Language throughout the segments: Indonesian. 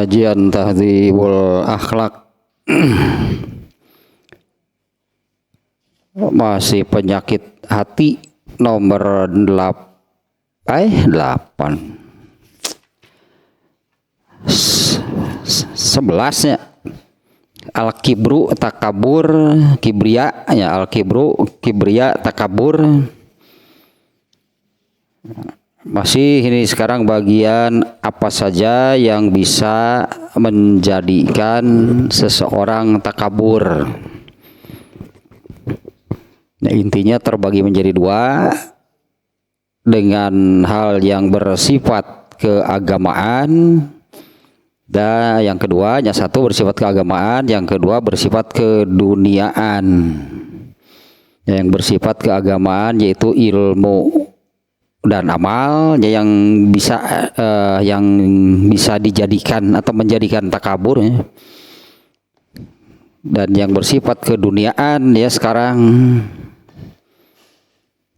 kajian Tahdzibul Akhlak masih penyakit hati nomor 8 11-nya al-kibru takabur kibria ya, al-kibru kibria takabur. Masih ini sekarang bagian apa saja yang bisa menjadikan seseorang takabur. Nah, intinya terbagi menjadi dua, dengan hal yang bersifat keagamaan, dan yang kedua, yang satu bersifat keagamaan, yang kedua bersifat keduniaan. Yang bersifat keagamaan yaitu ilmu dan amal yang bisa dijadikan atau menjadikan takabur ya. Dan yang bersifat keduniaan ya sekarang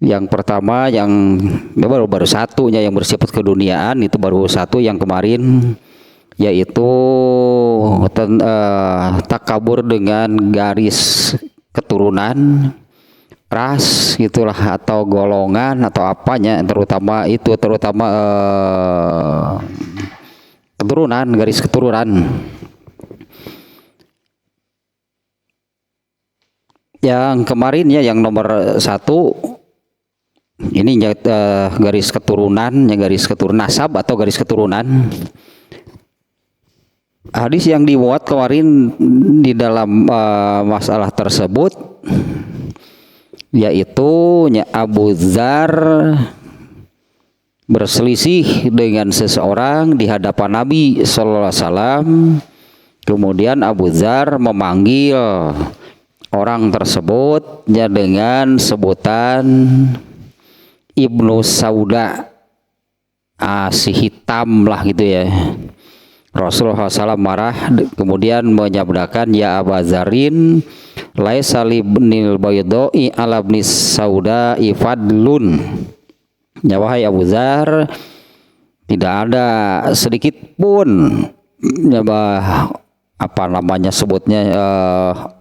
yang pertama yang baru satunya yang bersifat keduniaan itu baru satu yang kemarin, yaitu takabur dengan garis keturunan, ras gitulah, atau golongan atau apanya, terutama keturunan, garis keturunan. Yang kemarin ya yang nomor 1 ini garis keturunan, garis keturunan nasab atau garis keturunan. Hadis yang dimuat kemarin di dalam masalah tersebut yaitu Abu Dzar berselisih dengan seseorang di hadapan Nabi sallallahu alaihi wasallam. Kemudian Abu Dzar memanggil orang tersebut ya dengan sebutan Ibnu Sauda, si hitam lah gitu ya. Rasulullah SAW marah kemudian menyabdakan, ya Aba Dzarin laisa libnil baydai ala ibnis sauda'i fadlun. Ya wahai Abu Dzar, tidak ada sedikit pun ya apa namanya sebutnya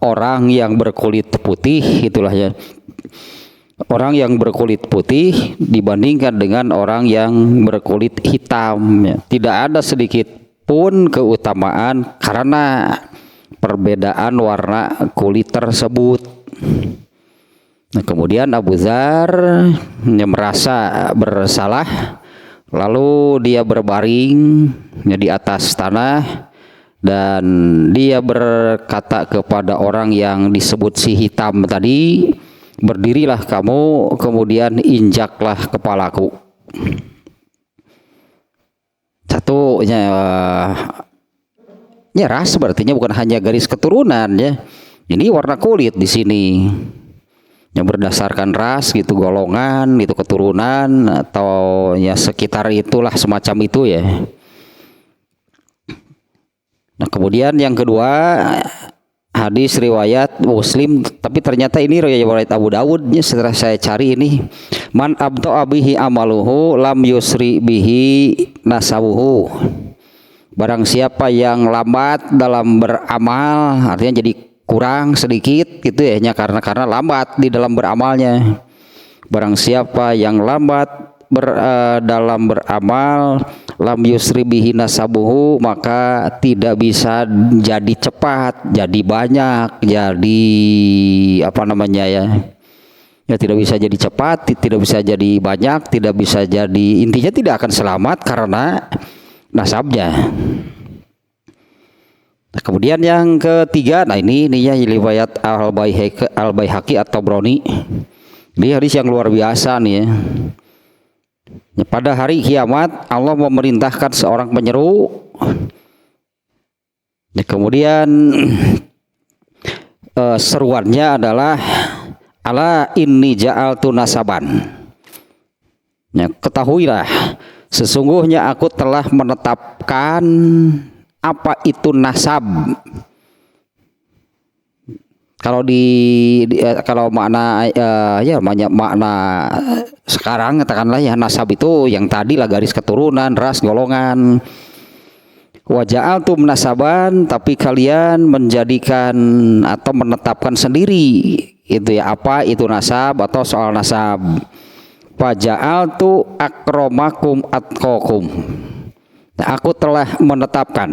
orang yang berkulit putih, itulah ya, orang yang berkulit putih dibandingkan dengan orang yang berkulit hitam ya. Tidak ada sedikit pun keutamaan karena perbedaan warna kulit tersebut. Nah, kemudian Abu Dzar merasa bersalah, lalu dia berbaring di atas tanah dan dia berkata kepada orang yang disebut si hitam tadi, berdirilah kamu, kemudian injaklah kepalaku. Satunya ya ras berartinya bukan hanya garis keturunan ya. Ini warna kulit di sini. Yang berdasarkan ras gitu, golongan, itu keturunan atau ya sekitar itulah semacam itu ya. Nah, kemudian yang kedua hadis riwayat Muslim, tapi ternyata ini riwayat Abu Dawud ya, setelah saya cari ini, man abta'a bihi amaluhu lam yusri bihi nasabuhu. Barang siapa yang lambat dalam beramal, artinya jadi kurang sedikit gitu ya, karena lambat di dalam beramalnya. Barang siapa yang lambat dalam beramal, lam yusri bihi nasabuhu, maka tidak bisa jadi cepat, jadi banyak, jadi apa namanya ya, tidak bisa jadi cepat, tidak bisa jadi banyak, tidak bisa jadi, intinya tidak akan selamat karena nasabnya. Nah, kemudian yang ketiga, nah ini ya riwayat Al-Baihaqi atau Broni. Ini hadis yang luar biasa nih ya. Pada hari kiamat Allah memerintahkan seorang penyeru. Kemudian seruannya adalah ala inni ja'altu nasaban. Ya, ketahuilah sesungguhnya aku telah menetapkan apa itu nasab. Kalau kalau makna ya makna sekarang katakanlah ya nasab itu yang tadi lah garis keturunan, ras, golongan. Wa ja'altum nasaban, tapi kalian menjadikan atau menetapkan sendiri itu ya, apa itu nasab atau soal nasab. Fa ja'altu akramakum atqakum. Nah, aku telah menetapkan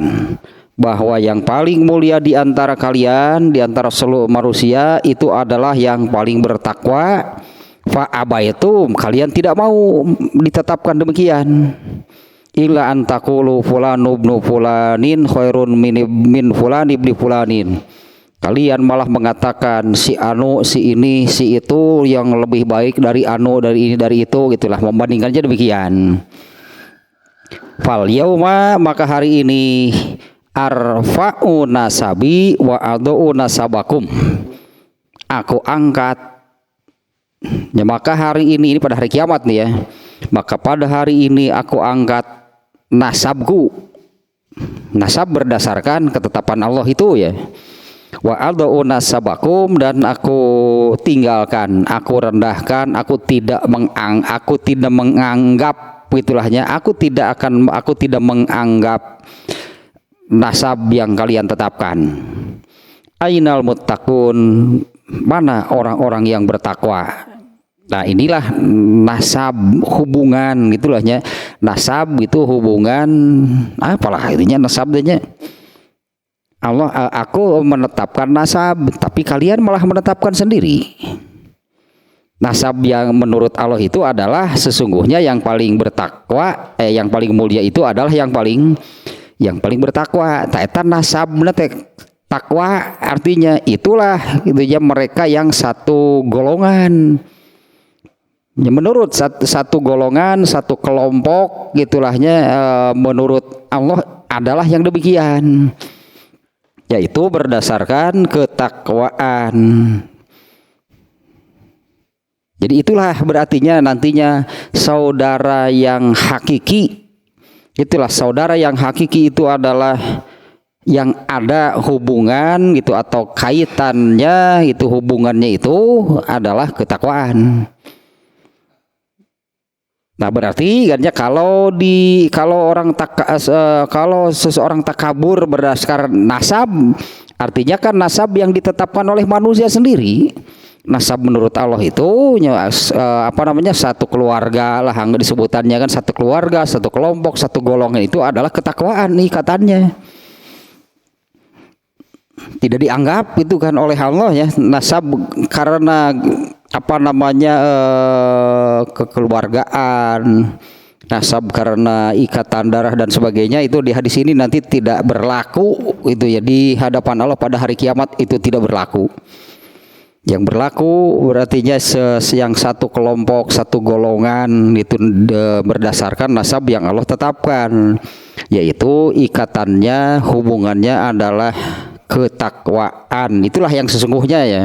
bahwa yang paling mulia di antara kalian, di antara seluruh manusia itu adalah yang paling bertakwa. Fa abaitum, kalian tidak mau ditetapkan demikian. Illa antakulu fulan ibnu fulanin khairun min fulan ibni fulanin. Kalian malah mengatakan si anu, si ini, si itu yang lebih baik dari anu, dari ini, dari itu, gitulah, membandingkannya demikian. Fal yauma, maka hari ini arfa'u nasabi wa adau nasabakum. Aku angkat. Ya, maka hari ini pada hari kiamat nih ya. Maka pada hari ini aku angkat nasabku. Nasab berdasarkan ketetapan Allah itu ya. Wa adau nasabakum, dan aku tinggalkan, aku rendahkan, aku tidak menganggap itulahnya, aku tidak menganggap nasab yang kalian tetapkan. Ainal muttaqun, mana orang-orang yang bertakwa. Nah, inilah nasab, hubungan gitulahnya. Nasab itu hubungan apalah intinya nasabnya. Allah, aku menetapkan nasab, tapi kalian malah menetapkan sendiri. Nasab yang menurut Allah itu adalah sesungguhnya yang paling bertakwa, yang paling mulia itu adalah yang paling bertakwa. Taeta nasab takwa artinya itulah gitu ya, mereka yang satu golongan. Ya, menurut satu golongan, satu kelompok gitulahnya, menurut Allah adalah yang demikian, yaitu berdasarkan ketakwaan. Jadi itulah berartinya nantinya saudara yang hakiki. Itulah saudara yang hakiki itu adalah yang ada hubungan gitu atau kaitannya itu, hubungannya itu adalah ketakwaan. Nah, berarti kan ya kalau seseorang takabur berdasarkan nasab, artinya kan nasab yang ditetapkan oleh manusia sendiri. Nasab menurut Allah itu satu keluarga lah, nggak disebutannya kan, satu keluarga, satu kelompok, satu golongan itu adalah ketakwaan ikatannya. Tidak dianggap itu kan oleh Allah ya nasab karena kekeluargaan, nasab karena ikatan darah dan sebagainya, itu di hadis ini nanti tidak berlaku itu ya, di hadapan Allah pada hari kiamat itu tidak berlaku. Yang berlaku berartinya yang satu kelompok, satu golongan itu berdasarkan nasab yang Allah tetapkan, yaitu ikatannya, hubungannya adalah ketakwaan. Itulah yang sesungguhnya ya.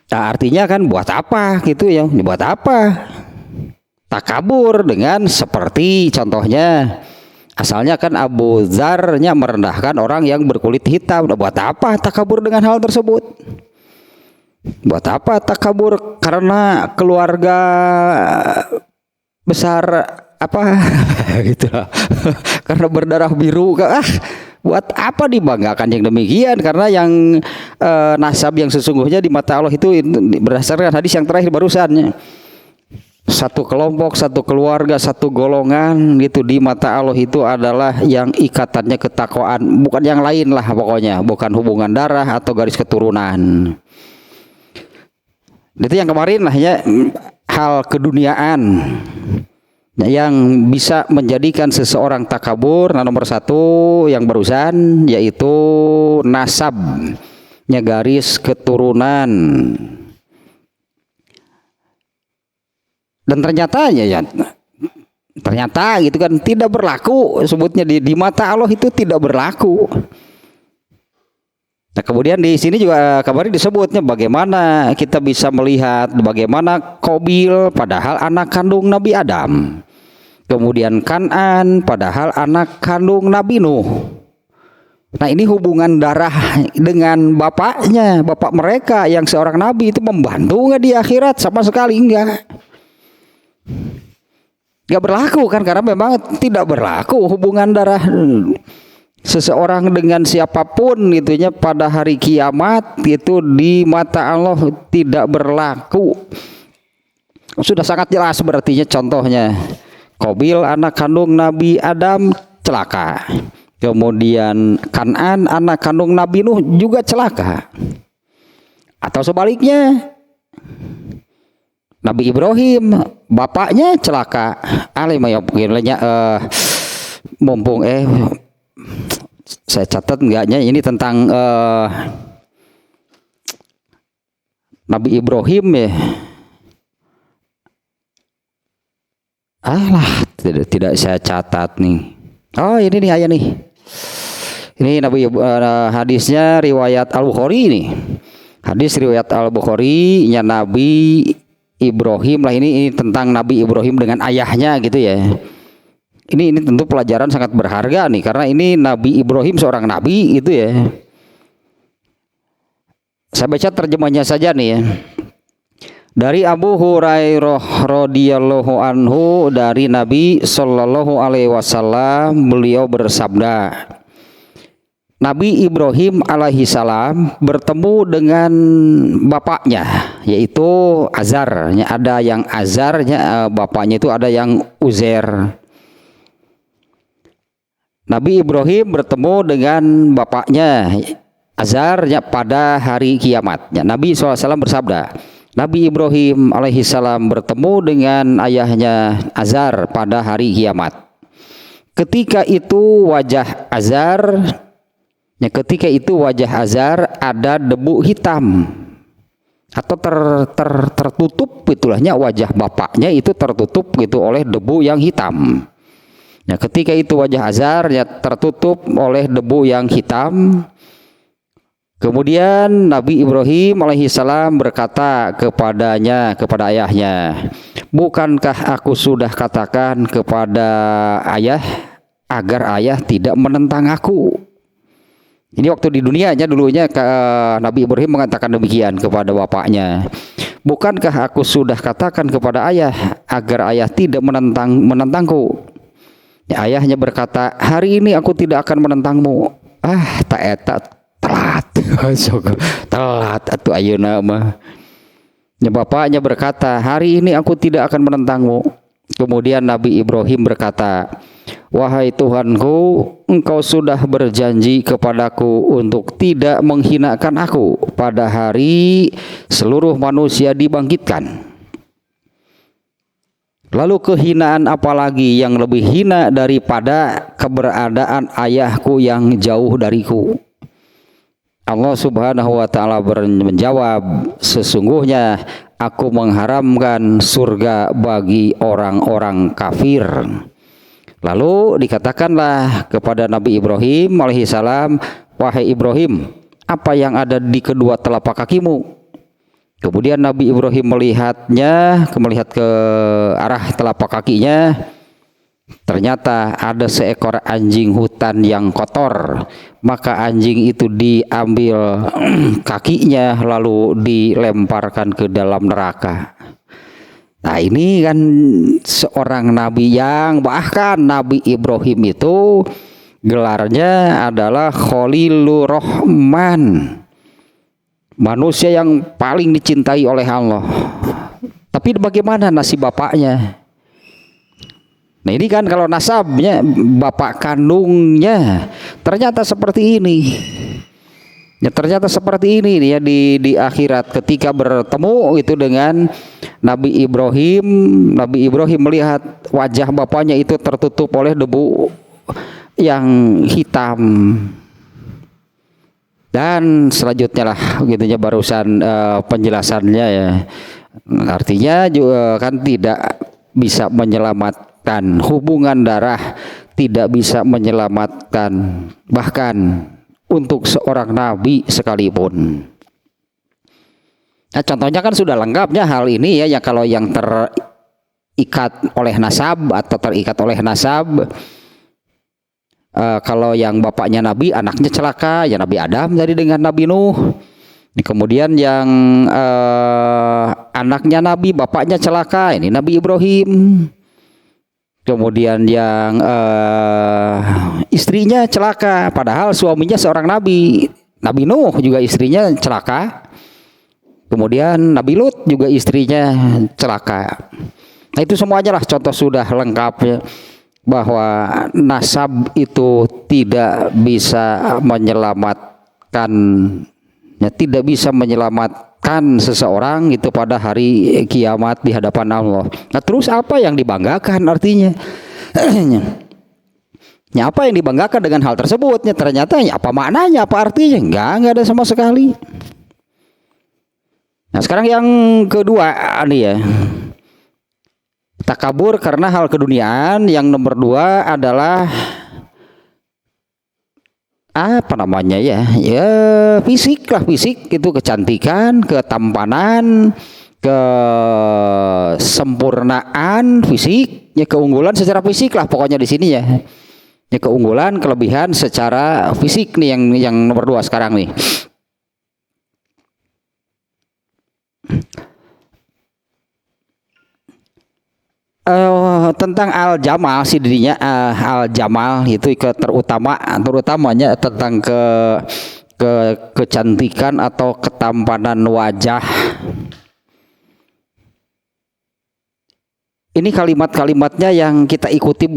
Nah, artinya kan buat apa gitu ya, buat apa takabur dengan seperti contohnya asalnya kan Abu Dzar-nya merendahkan orang yang berkulit hitam. Nah, buat apa takabur dengan hal tersebut? Buat apa takabur karena keluarga besar apa gitu karena berdarah biru buat apa dibanggakan yang demikian? Karena yang nasab yang sesungguhnya di mata Allah itu berdasarkan hadis yang terakhir barusannya, satu kelompok, satu keluarga, satu golongan gitu di mata Allah itu adalah yang ikatannya ketakwaan, bukan yang lain lah pokoknya, bukan hubungan darah atau garis keturunan. Itu yang kemarin lah ya, hal keduniaan yang bisa menjadikan seseorang takabur. Nah, nomor satu yang barusan yaitu nasabnya, garis keturunan. Dan ternyata gitu kan tidak berlaku, sebutnya di mata Allah itu tidak berlaku. Nah, kemudian di sini juga kemarin disebutnya bagaimana kita bisa melihat bagaimana Qabil padahal anak kandung Nabi Adam. Kemudian Kan'an padahal anak kandung Nabi Nuh. Nah, ini hubungan darah dengan bapaknya, bapak mereka yang seorang nabi itu membantu nggak di akhirat? Sama sekali enggak. Gak berlaku kan, karena memang tidak berlaku hubungan darah seseorang dengan siapapun itunya pada hari kiamat itu di mata Allah tidak berlaku. Sudah sangat jelas berartinya, contohnya Qabil anak kandung Nabi Adam celaka, kemudian Kan'an anak kandung Nabi Nuh juga celaka, atau sebaliknya Nabi Ibrahim bapaknya celaka. Mumpung saya catat enggaknya ini tentang Nabi Ibrahim ya. Tidak saya catat nih. Oh ini nih ayat nih. Ini Nabi hadisnya riwayat Al-Bukhari ini. Hadis riwayat Al-Bukhari nya Nabi Ibrahim lah, ini tentang Nabi Ibrahim dengan ayahnya gitu ya. Ini tentu pelajaran sangat berharga nih, karena ini Nabi Ibrahim seorang nabi gitu ya. Saya baca terjemahnya saja nih ya. Dari Abu Hurairah radhiyallahu anhu, dari Nabi sallallahu alaihi wasallam, beliau bersabda, Nabi Ibrahim alaihi salam bertemu dengan bapaknya yaitu Azar. Ada yang Azarnya, bapaknya itu ada yang Uzair. Nabi Ibrahim bertemu dengan bapaknya Azarnya pada hari kiamatnya. Nabi SAW bersabda, Nabi Ibrahim alaihi salam bertemu dengan ayahnya Azar pada hari kiamat. Ketika itu wajah Azar ada debu hitam atau tertutup itulahnya, wajah bapaknya itu tertutup gitu oleh debu yang hitam. Ya, ketika itu wajah Azar ya tertutup oleh debu yang hitam. Kemudian Nabi Ibrahim alaihissalam berkata kepada ayahnya, bukankah aku sudah katakan kepada ayah agar ayah tidak menentang aku? Ini waktu di dunianya dulunya Nabi Ibrahim mengatakan demikian kepada bapaknya. Bukankah aku sudah katakan kepada ayah agar ayah tidak menentangku? Ya, ayahnya berkata, hari ini aku tidak akan menentangmu. Telat atuh ayeuna mah. Ya, bapaknya berkata, hari ini aku tidak akan menentangmu. Kemudian Nabi Ibrahim berkata, wahai Tuhanku, engkau sudah berjanji kepadaku untuk tidak menghinakan aku pada hari seluruh manusia dibangkitkan. Lalu kehinaan apalagi yang lebih hina daripada keberadaan ayahku yang jauh dariku? Allah Subhanahu wa ta'ala menjawab, sesungguhnya aku mengharamkan surga bagi orang-orang kafir. Lalu dikatakanlah kepada Nabi Ibrahim alaihissalam, wahai Ibrahim, apa yang ada di kedua telapak kakimu? Kemudian Nabi Ibrahim melihat ke arah telapak kakinya. Ternyata ada seekor anjing hutan yang kotor. Maka anjing itu diambil kakinya lalu dilemparkan ke dalam neraka. Nah, ini kan seorang nabi yang bahkan Nabi Ibrahim itu gelarnya adalah Khalilur Rahman, manusia yang paling dicintai oleh Allah. Tapi bagaimana nasib bapaknya? Nah, ini kan kalau nasabnya bapak kandungnya ternyata seperti ini. Ya, ternyata seperti ini ya di akhirat ketika bertemu itu dengan Nabi Ibrahim. Nabi Ibrahim melihat wajah bapaknya itu tertutup oleh debu yang hitam. Dan selanjutnya lah gitunya barusan penjelasannya ya. Artinya juga kan tidak bisa menyelamatkan hubungan darah, tidak bisa menyelamatkan bahkan untuk seorang nabi sekalipun. Nah, contohnya kan sudah lengkapnya hal ini ya, yang kalau yang terikat oleh nasab atau terikat oleh nasab, kalau yang bapaknya nabi anaknya celaka ya Nabi Adam tadi dengan Nabi Nuh. Kemudian yang anaknya nabi bapaknya celaka ini Nabi Ibrahim. Kemudian yang istrinya celaka, padahal suaminya seorang nabi. Nabi Nuh juga istrinya celaka. Kemudian Nabi Lut juga istrinya celaka. Nah itu semuanya lah contoh sudah lengkap ya, bahwa nasab itu tidak bisa menyelamatkan, ya, tidak bisa menyelamatkan seseorang itu pada hari kiamat di hadapan Allah. Nah terus apa yang dibanggakan artinya? Ya, apa yang dibanggakan dengan hal tersebutnya? Ternyata ya, apa maknanya, apa artinya? Enggak ada sama sekali. Nah sekarang yang kedua nih ya, takabur karena hal keduniaan. Yang nomor dua adalah apa namanya ya, fisik lah, fisik itu kecantikan, ketampanan, kesempurnaan fisik, ya keunggulan secara fisik lah pokoknya di sini ya. Ya keunggulan, kelebihan secara fisik nih yang nomor dua sekarang nih. Tentang al-jamal sih dirinya, al-jamal itu terutamanya tentang kecantikan atau ketampanan wajah. Ini kalimat-kalimatnya yang kita ikuti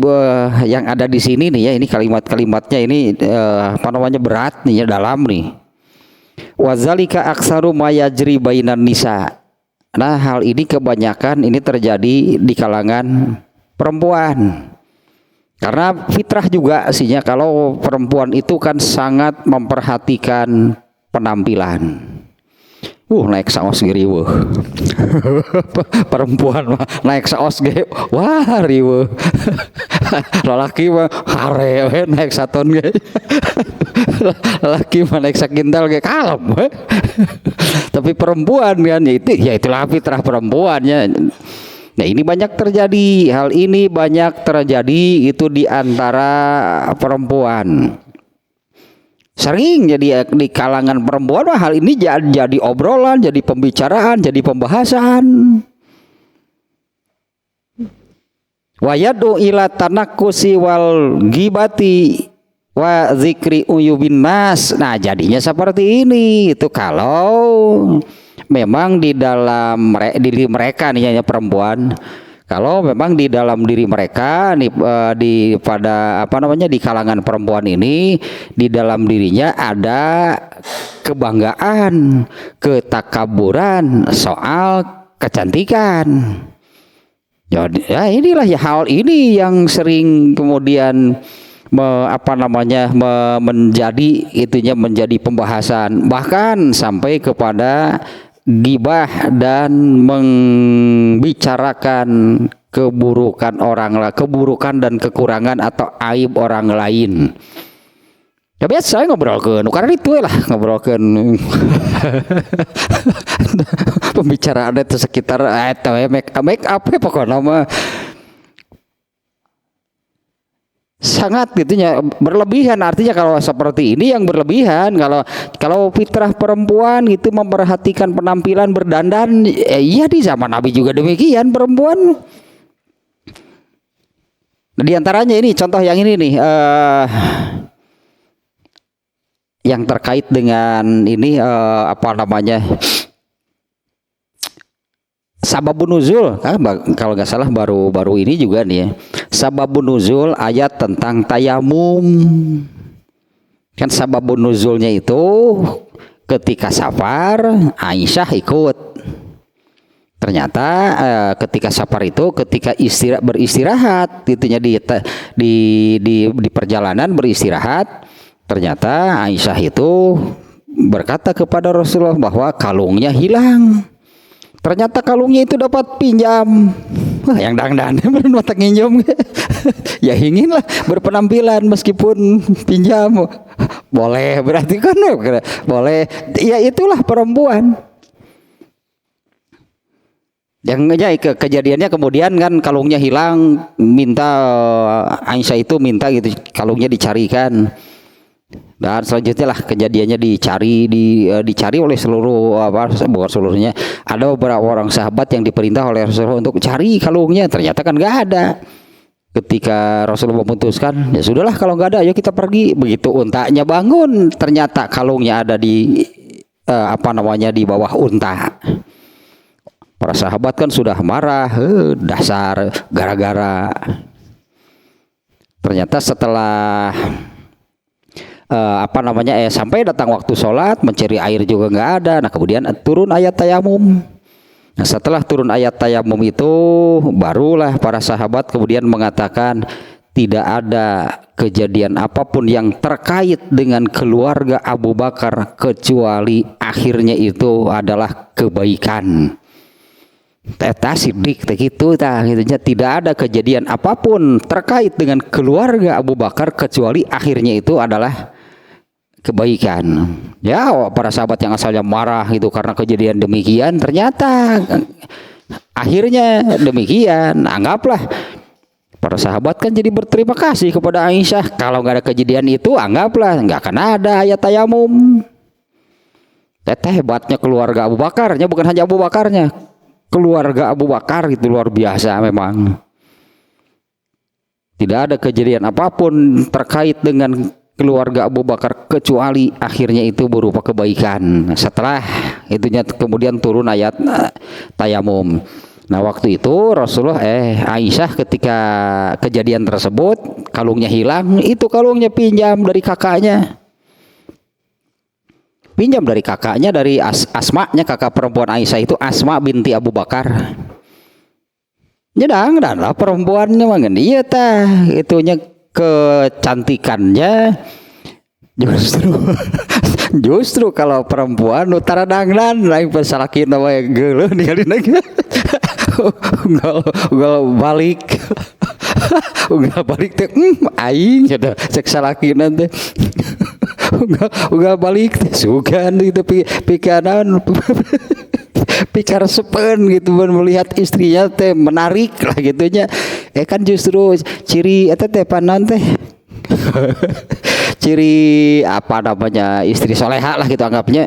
yang ada di sini nih ya. Ini kalimat-kalimatnya ini apa namanya, berat nih ya, dalam nih. Wazalika aksaru mayajri bainan nisa. Nah hal ini kebanyakan ini terjadi di kalangan perempuan. Karena fitrah juga sihnya kalau perempuan itu kan sangat memperhatikan penampilan. Naik saos ge riweuh. Perempuan mah naik saos ge wah riweuh. Lalaki mah hare we naik saton ge. Lalaki mah naik sakintal ge kalem we. Tapi perempuan kan ya itulah fitrah perempuannya. Nah ini banyak terjadi, hal ini banyak terjadi itu di antara perempuan. Sering jadi di kalangan perempuan mah hal ini jadi obrolan, jadi pembicaraan, jadi pembahasan. Wa yadu ila tanakkusi wal ghibati wa zikri uyubin nas. Nah jadinya seperti ini itu kalau memang di dalam diri mereka nih ya perempuan, kalau memang di dalam diri mereka nih, pada apa namanya, di kalangan perempuan ini di dalam dirinya ada kebanggaan, ketakaburan soal kecantikan. Ya inilah ya hal ini yang sering kemudian menjadi pembahasan, bahkan sampai kepada gibah dan membicarakan keburukan keburukan dan kekurangan atau aib orang lain. Ya biasa ngobrolkeun, karena itu lah ngobrolkeun. Pembicaraan itu sekitar make up pokoknya mah sangat gitunya berlebihan. Artinya kalau seperti ini yang berlebihan, kalau fitrah perempuan gitu memperhatikan penampilan berdandan, iya di zaman Nabi juga demikian perempuan. Di antaranya ini contoh yang ini nih, yang terkait dengan ini apa namanya, sababun nuzul, kalau nggak salah baru ini juga nih ya. Sababun nuzul ayat tentang tayamum. Kan sababun nuzulnya itu ketika safar Aisyah ikut. Ternyata ketika safar itu ketika beristirahat itunya di perjalanan beristirahat, ternyata Aisyah itu berkata kepada Rasulullah bahwa kalungnya hilang. Ternyata kalungnya itu dapat pinjam. Wah, yang dangdan bener mata nginjam. Ya inginlah berpenampilan meskipun pinjam. Boleh, berarti kan boleh. Ya itulah perempuan. Yang kejadiannya kemudian kan kalungnya hilang, minta Aisyah itu minta gitu kalungnya dicarikan. Dan selanjutnya lah kejadiannya dicari oleh bukan seluruhnya, ada beberapa orang sahabat yang diperintah oleh Rasulullah untuk cari kalungnya, ternyata kan nggak ada. Ketika Rasulullah memutuskan, ya sudahlah kalau nggak ada, ayo kita pergi. Begitu untanya bangun, ternyata kalungnya ada di di bawah unta. Para sahabat kan sudah marah, dasar gara-gara. Ternyata setelah sampai datang waktu sholat, mencari air juga nggak ada. Nah kemudian turun ayat tayamum. Nah setelah turun ayat tayamum itu, barulah para sahabat kemudian mengatakan tidak ada kejadian apapun yang terkait dengan keluarga Abu Bakar kecuali akhirnya itu adalah kebaikan. Teta sidik gitu gitunya, tidak ada kejadian apapun terkait dengan keluarga Abu Bakar kecuali akhirnya itu adalah kebaikan. Ya, para sahabat yang asalnya marah itu karena kejadian demikian, ternyata akhirnya demikian. Anggaplah para sahabat kan jadi berterima kasih kepada Aisyah. Kalau nggak ada kejadian itu, anggaplah nggak akan ada ayat tayamum. Teteh hebatnya keluarga Abu Bakarnya, bukan hanya Abu Bakarnya, keluarga Abu Bakar itu luar biasa memang. Tidak ada kejadian apapun terkait dengan keluarga Abu Bakar kecuali akhirnya itu berupa kebaikan. Setelah itunya kemudian turun ayat tayamum. Nah waktu itu Rasulullah Aisyah ketika kejadian tersebut kalungnya hilang, itu kalungnya pinjam dari kakaknya. Pinjam dari kakaknya, dari Asma-nya, kakak perempuan Aisyah itu Asma binti Abu Bakar. Jedang dan lah perempuannya mangan iya itunya kecantikannya justru kalau perempuan utara dangdan lain pesalakin nama yang geuleuh ninggalin lagi unggal balik teh aing cenah cek salakinan teh unggal balik teh sugan itu pikanan pikar sepen gitu melihat istrinya teh menarik lah gitunya. Kan justru ciri eta teh panon teh ciri istri soleha lah gitu anggapnya.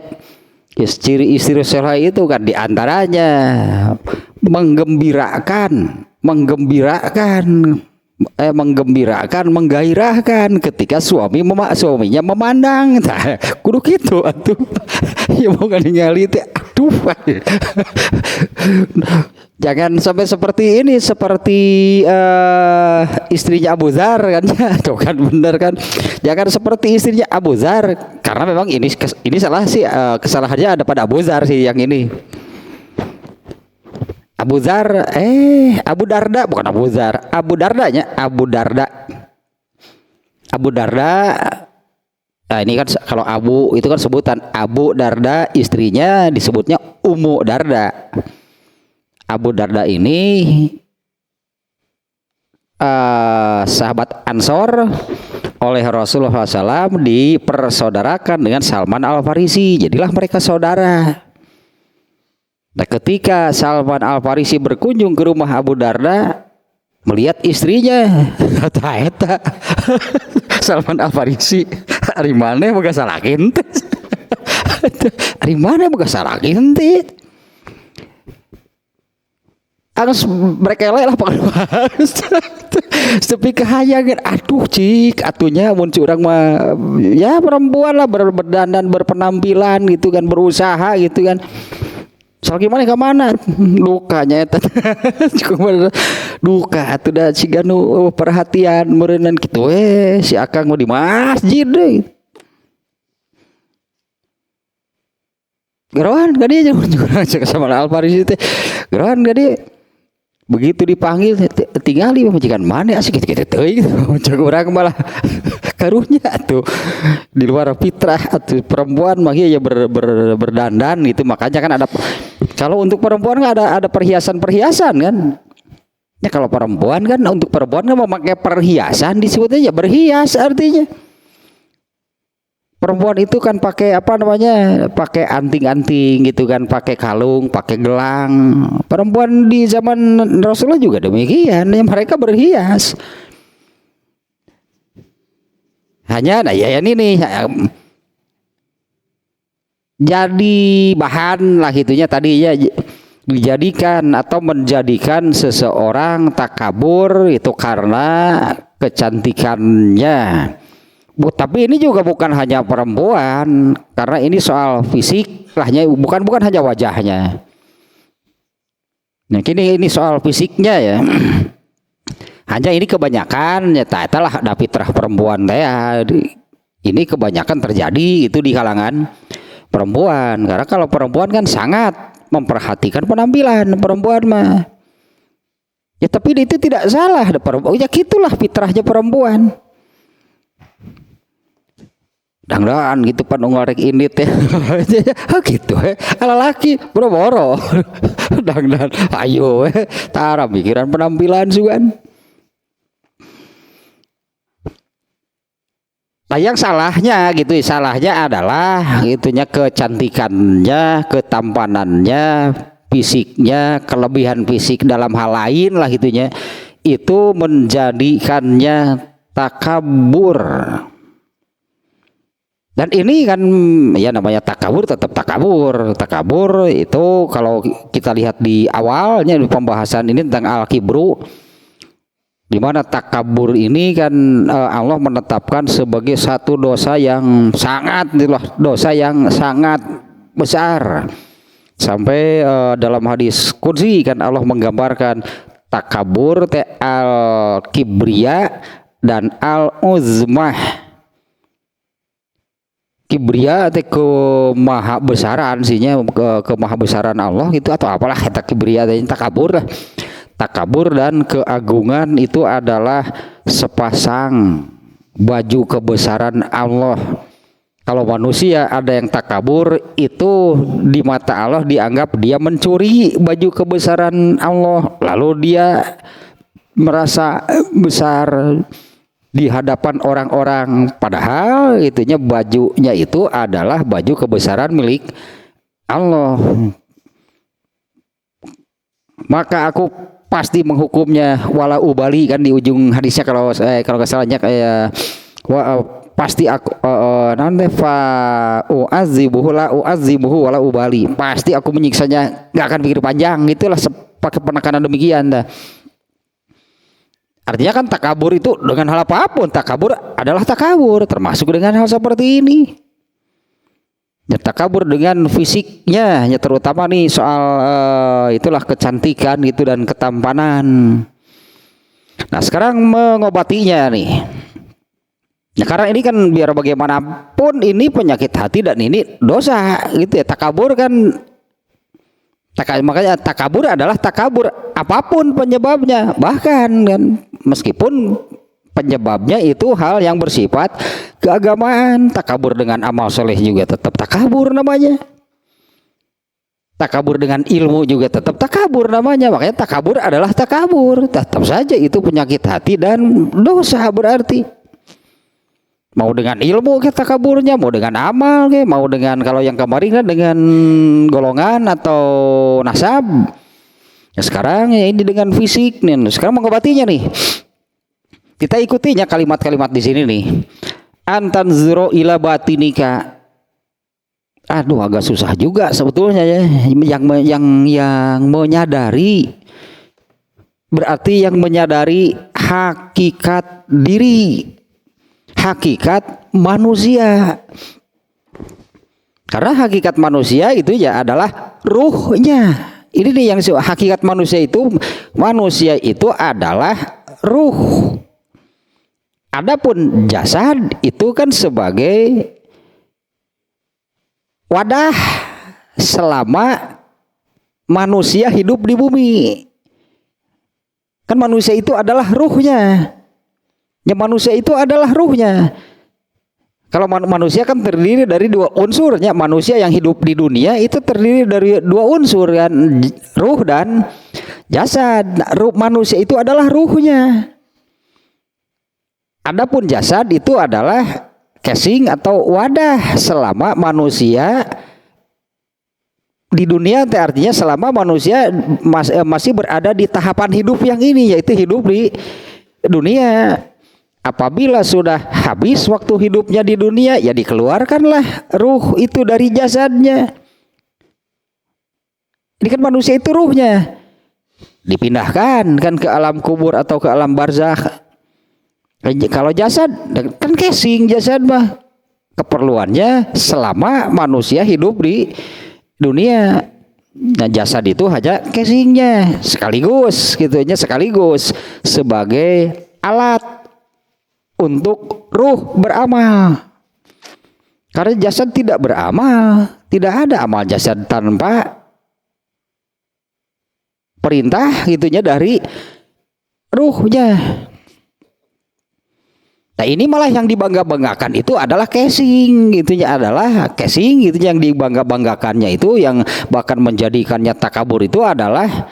Ciri istri soleha itu kan diantaranya menggairahkan ketika suaminya memandang. Nah, kudu kitu atuh. Ya mau ningali teh aduh. Jangan sampai seperti ini, seperti istrinya Abu Dzar kan. Tuh kan bener kan. Jangan seperti istrinya Abu Dzar, karena memang ini salah sih, kesalahannya ada pada Abu Dzar sih yang ini. Abu Dzar, Abu Darda, bukan Abu Dzar, Abu Dardanya, Abu Darda. Nah ini kan kalau Abu itu kan sebutan, Abu Darda istrinya disebutnya Ummu Darda. Abu Darda ini sahabat Ansor oleh Rasulullah SAW dipersaudarakan dengan Salman Al-Farisi, jadilah mereka saudara. Nah ketika Salman Al-Farisi berkunjung ke rumah Abu Darda, melihat istrinya, eta Salman Al-Farisi, ari maneh boga salakin teh. Ari maneh boga salakin teh. Harus berkelek lah pokoknya. Sepi kehayangan, aduh cik, atunya mun urang mah ya perempuan lah berdandan berpenampilan gitu kan, berusaha gitu kan. Soal gimana ke mana? Lukanya eta. Duka atuh da ciganu perhatian meureunnan kitu si akang mau di masjid deh. Gerohan gadi juga sama Al-Farisi teh. Gerohan gadi begitu dipanggil tinggali majikan mana asik gitu teuing cek urang malah karunya tuh di luar fitrah atuh perempuan mah ya berdandan gitu, makanya kan ada, kalau untuk perempuan kan ada perhiasan kan ya. Kalau perempuan kan, untuk perempuan kan memakai perhiasan disebutnya ya berhias, artinya perempuan itu kan pakai pakai anting-anting gitu kan, pakai kalung, pakai gelang. Perempuan di zaman Rasulullah juga demikian, ya mereka berhias. Hanya ini jadi bahan lah gitunya tadi ya, dijadikan atau menjadikan seseorang takabur itu karena kecantikannya. Tapi ini juga bukan hanya perempuan, karena ini soal fisik lahnya, bukan hanya wajahnya. Nah, ini soal fisiknya ya. Hanya ini kebanyakan ya itulah da fitrah perempuan teh ya. Ini kebanyakan terjadi itu di kalangan perempuan. Karena kalau perempuan kan sangat memperhatikan penampilan perempuan mah. Ya tapi itu tidak salah perempuan. Ya gitulah fitrahnya perempuan. Dangdan gitu pan ngorek ini teh. Gitu laki boro-boro. Dangdan ayo tara pikiran penampilan sugan. Nah yang salahnya gitu, salahnya adalah itunya kecantikannya, ketampanannya, fisiknya, kelebihan fisik dalam hal lain lah gitunya, itu menjadikannya takabur. Dan ini kan ya namanya takabur tetap takabur. Takabur itu kalau kita lihat di awalnya di pembahasan ini tentang al-kibru, di mana takabur ini kan Allah menetapkan sebagai satu dosa yang sangat besar. Sampai dalam hadis qudsi kan Allah menggambarkan takabur al-kibriya dan al-uzmah. Kibriya teh kemahabesaran sihnya, kemahabesaran Allah gitu atau apalah eta kibriya teh takabur lah. Takabur dan keagungan itu adalah sepasang baju kebesaran Allah. Kalau manusia ada yang takabur, itu di mata Allah dianggap dia mencuri baju kebesaran Allah, lalu dia merasa besar di hadapan orang-orang, padahal itunya bajunya itu adalah baju kebesaran milik Allah. Maka aku pasti menghukumnya wala ubali, kan di ujung hadisnya kalau nggak salahnya kayak pasti aku nanti fa uazibuhu la uazibuhu wala ubali, pasti aku menyiksanya, nggak akan pikir panjang, gitulah pakai penekanan demikian dah. Artinya kan takabur itu dengan hal apapun, takabur adalah takabur, termasuk dengan hal seperti ini. Ya, takabur dengan fisiknya, ya terutama nih soal itulah kecantikan gitu dan ketampanan. Nah sekarang mengobatinya nih. Nah karena ini kan biar bagaimanapun ini penyakit hati dan ini dosa gitu ya. Takabur kan, makanya takabur adalah takabur apapun penyebabnya, bahkan kan meskipun penyebabnya itu hal yang bersifat keagamaan. Takabur dengan amal soleh juga tetap takabur namanya. Takabur dengan ilmu juga tetap takabur namanya. Makanya takabur adalah takabur. Tetap saja itu penyakit hati dan dosa berarti. Mau dengan ilmu ke takaburnya, mau dengan amal ke, mau dengan kalau yang kemarin kan dengan golongan atau nasab. Ya sekarang ya ini dengan fisik nih. Sekarang mengobatinya nih. Kita ikutinya kalimat-kalimat di sini nih. Antan zero ila batinika. Aduh agak susah juga sebetulnya ya. Yang menyadari berarti yang menyadari hakikat diri, hakikat manusia. Karena hakikat manusia itu ya adalah ruhnya. Ini nih yang hakikat manusia itu adalah ruh. Adapun jasad itu kan sebagai wadah selama manusia hidup di bumi. Kan manusia itu adalah ruhnya. Ya manusia itu adalah ruhnya. Kalau manusia kan terdiri dari dua unsur. Ya, manusia yang hidup di dunia itu terdiri dari dua unsur kan, ruh dan jasad. Ruh manusia itu adalah ruhnya. Adapun jasad itu adalah casing atau wadah selama manusia di dunia, artinya selama manusia masih berada di tahapan hidup yang ini, yaitu hidup di dunia. Apabila sudah habis waktu hidupnya di dunia, ya dikeluarkanlah ruh itu dari jasadnya. Ini kan manusia itu ruhnya dipindahkan kan ke alam kubur atau ke alam barzakh. Kalau jasad kan casing, jasad mah keperluannya selama manusia hidup di dunia. Nah jasad itu hanya casingnya sekaligus gitunya, sekaligus sebagai alat untuk ruh beramal. Karena jasad tidak beramal, tidak ada amal jasad tanpa perintah gitunya dari ruhnya. Nah ini malah yang dibangga-banggakan itu adalah casing gitunya, adalah casing gitu yang dibangga-banggakannya itu, yang bahkan menjadikannya takabur itu adalah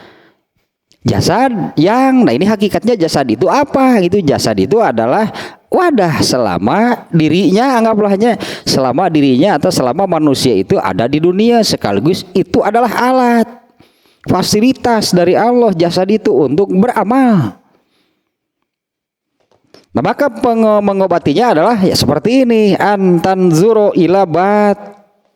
jasad yang, nah ini hakikatnya jasad itu apa gitu, jasad itu adalah wadah selama dirinya, anggaplah selama dirinya atau selama manusia itu ada di dunia, sekaligus itu adalah alat fasilitas dari Allah jasad itu untuk beramal. Nah maka mengobatinya adalah ya seperti ini, antanzuro ila batinika.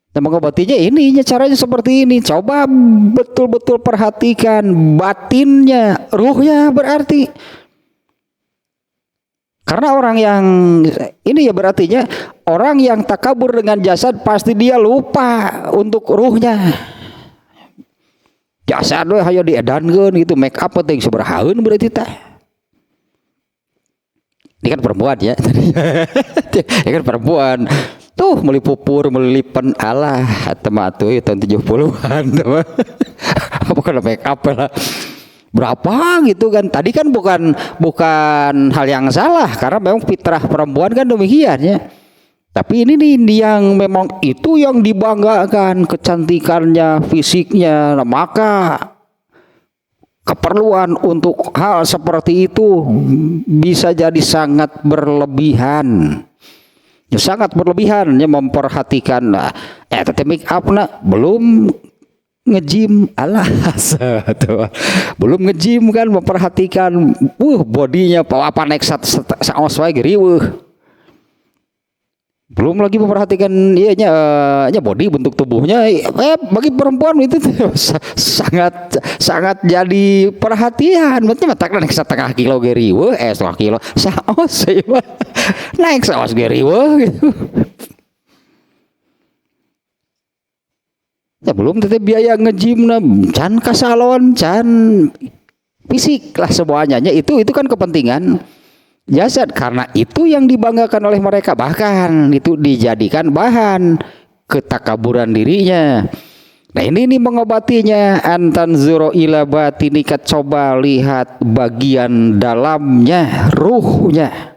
Nah mengobatinya ini caranya seperti ini, coba betul-betul perhatikan batinnya, ruhnya berarti. Karena orang yang ini ya berartinya orang yang takabur dengan jasad pasti dia lupa untuk ruhnya. Jasad we hayo diedankeun gitu, make up teh sabarahaeun berarti teh. Ini kan perempuan ya. Ini kan perempuan. Tuh meuli pupur, meuli lipen alah teman atuh tahun 70-an teman. Bukan make up lah. Berapa gitu kan. Tadi kan bukan hal yang salah karena memang fitrah perempuan kan demikian ya. Tapi ini nih yang memang itu yang dibanggakan, kecantikannya, fisiknya. Nah, maka keperluan untuk hal seperti itu bisa jadi sangat berlebihan. Ya, sangat berlebihan ya, memperhatikan tapi make up belum nge-gym alas belum nge-gym kan, memperhatikan bodinya apa naik saos wae riweuh. Belum lagi memperhatikan body, bentuk tubuhnya. Bagi perempuan itu sangat jadi perhatian. Maksudnya tak naik 1,5 kilo geriwe, 1,5 kilo saos naik saos geriwe gitu. Ya belum tetep biaya nge-gym can ka salon, can fisik lah semuanya. Itu kan kepentingan jasad, karena itu yang dibanggakan oleh mereka, bahkan itu dijadikan bahan ketakaburan dirinya. Nah ini mengobatinya, antanzuro ila batinika, coba lihat bagian dalamnya, ruhnya.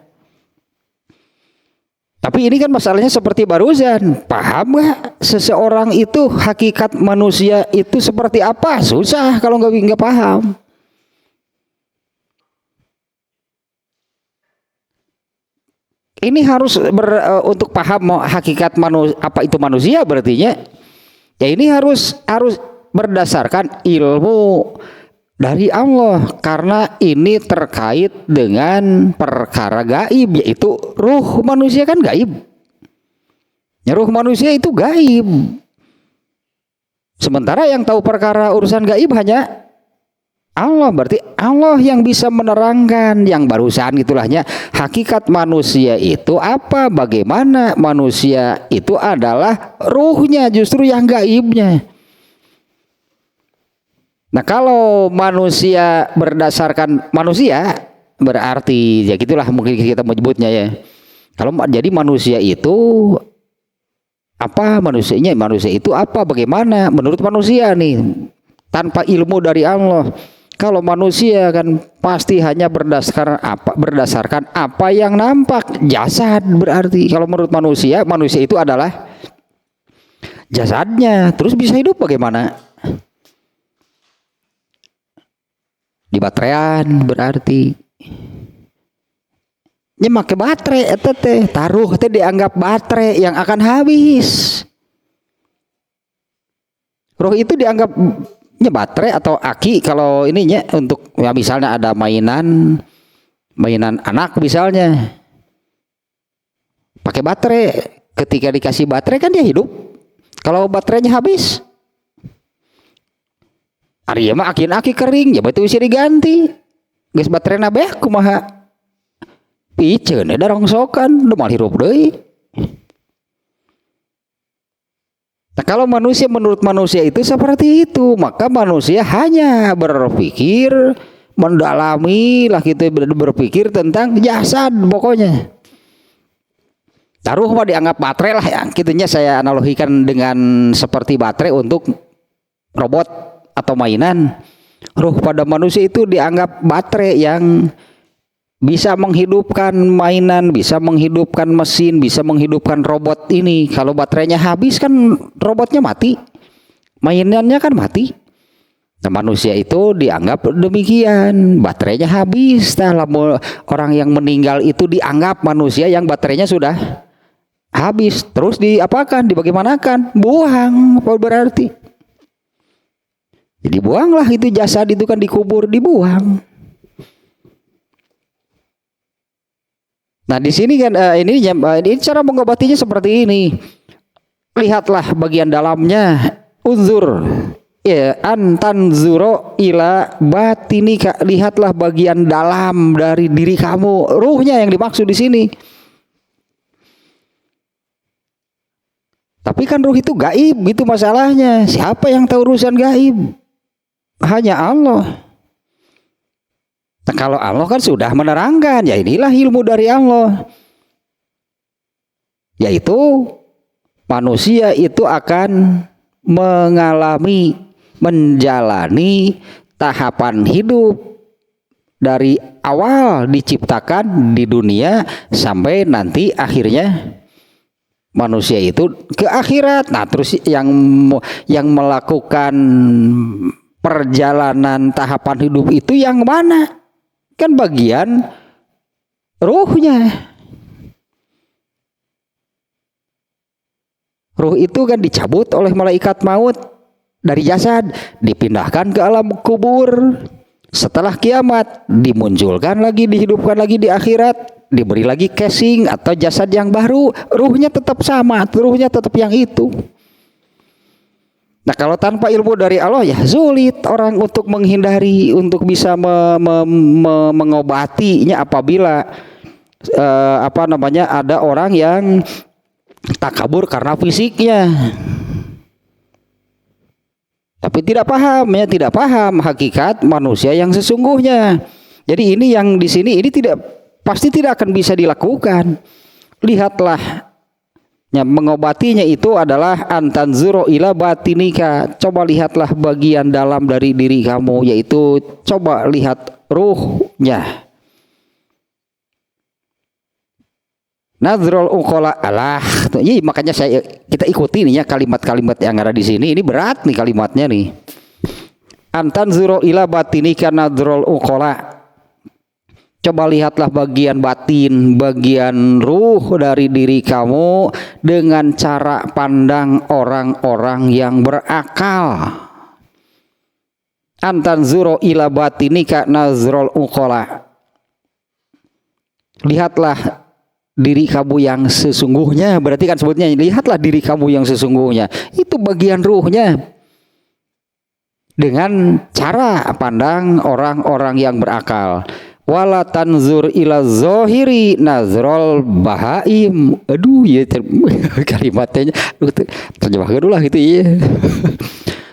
Tapi ini kan masalahnya seperti barusan, paham gak seseorang itu hakikat manusia itu seperti apa? Susah kalau nggak paham. Ini harus untuk paham hakikat apa itu manusia berartinya. Ya ini harus berdasarkan ilmu dari Allah, karena ini terkait dengan perkara gaib, yaitu ruh manusia kan gaib. Ya, ruh manusia itu gaib. Sementara yang tahu perkara urusan gaib hanya Allah, berarti Allah yang bisa menerangkan yang barusan itulahnya, hakikat manusia itu apa, bagaimana manusia itu adalah ruhnya, justru yang gaibnya. Nah kalau manusia berdasarkan manusia berarti ya gitulah mungkin kita menyebutnya ya. Kalau jadi manusia itu apa, manusia itu apa, bagaimana menurut manusia nih tanpa ilmu dari Allah. Kalau manusia kan pasti hanya berdasarkan apa yang nampak, jasad berarti. Kalau menurut manusia itu adalah jasadnya. Terus bisa hidup bagaimana? Di baterean berarti. Nya make baterai eta teh, taruh teh dianggap baterai yang akan habis. Roh itu dianggap baterai atau aki kalau ininya untuk ya misalnya ada mainan anak misalnya pakai baterai, ketika dikasih baterai kan dia hidup. Kalau baterainya habis, ari mah aki kering, ya batu bisa diganti. Geus baterainya beh kumaha? Piceun da rongsokan, da mal hirup deui. Nah, kalau manusia menurut manusia itu seperti itu, maka manusia hanya berpikir mendalami lah gitu, berpikir tentang jasad pokoknya. Taruh mah dianggap baterai lah ya, gitunya saya analogikan dengan seperti baterai untuk robot atau mainan. Ruh pada manusia itu dianggap baterai yang bisa menghidupkan mainan, bisa menghidupkan mesin, bisa menghidupkan robot ini. Kalau baterainya habis kan robotnya mati, mainannya kan mati. Nah, manusia itu dianggap demikian, baterainya habis. Nah, orang yang meninggal itu dianggap manusia yang baterainya sudah habis. Terus diapakan? Dibagaimanakan? Buang, apa berarti? Jadi buanglah itu jasad itu kan dikubur, dibuang. Nah di sini kan ini cara mengobatinya seperti ini. Lihatlah bagian dalamnya. Unzur ya antanzuro ila batinika. Lihatlah bagian dalam dari diri kamu. Ruhnya yang dimaksud di sini. Tapi kan ruh itu gaib gitu masalahnya. Siapa yang tahu urusan gaib? Hanya Allah. Nah, kalau Allah kan sudah menerangkan, ya inilah ilmu dari Allah, yaitu manusia itu akan menjalani tahapan hidup dari awal diciptakan di dunia sampai nanti akhirnya manusia itu ke akhirat. Nah terus yang melakukan perjalanan tahapan hidup itu yang mana? Kan bagian ruhnya. Ruh itu kan dicabut oleh malaikat maut dari jasad, dipindahkan ke alam kubur. Setelah kiamat dimunculkan lagi, dihidupkan lagi di akhirat, diberi lagi casing atau jasad yang baru. Ruhnya tetap sama, ruhnya tetap yang itu. Nah kalau tanpa ilmu dari Allah ya sulit orang untuk menghindari, untuk bisa mengobatinya apabila ada orang yang takabur karena fisiknya, tapi tidak paham hakikat manusia yang sesungguhnya. Jadi ini yang di sini ini pasti tidak akan bisa dilakukan. Lihatlah. Mengobatinya itu adalah antanzuro ila batinika. Coba lihatlah bagian dalam dari diri kamu, yaitu coba lihat ruhnya. Nazrul uqala alah. Iya, makanya kita ikuti nih ya kalimat-kalimat yang ada di sini. Ini berat nih kalimatnya nih. Antanzuro ila batinika nazrul uqala. Coba lihatlah bagian batin, bagian ruh dari diri kamu dengan cara pandang orang-orang yang berakal. Antanzuro ila batinika nazrul uqala. Lihatlah diri kamu yang sesungguhnya. Berarti kan sebutnya lihatlah diri kamu yang sesungguhnya. Itu bagian ruhnya. Dengan cara pandang orang-orang yang berakal. Wala tanzur ila zohiri nazrol bahaim. Aduh ya kalimatnya terjemahkan dulu lah gitu ya.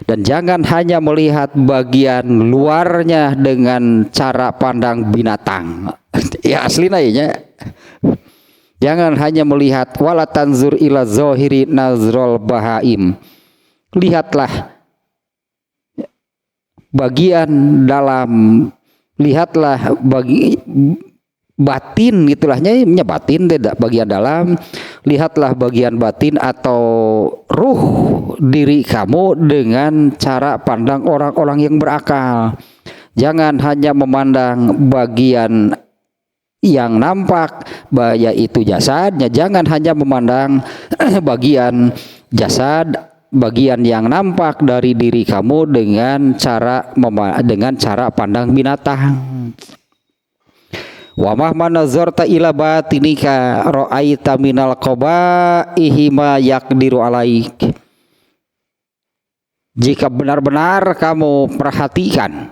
Dan jangan hanya melihat bagian luarnya dengan cara pandang binatang. Ya aslinya ya. Jangan hanya melihat wala tanzur ila zohiri nazrol bahaim. Lihatlah bagian dalam, lihatlah bagi batin gitulahnya batin tidak bagian dalam, lihatlah bagian batin atau ruh diri kamu dengan cara pandang orang-orang yang berakal. Jangan hanya memandang bagian yang nampak yaitu jasadnya, jangan hanya memandang bagian jasad, bagian yang nampak dari diri kamu dengan cara pandang binatang. Wa mahma nazarta ila batinika ra'aita minal qabaihi ma yaqdiru alaik. Jika benar-benar kamu perhatikan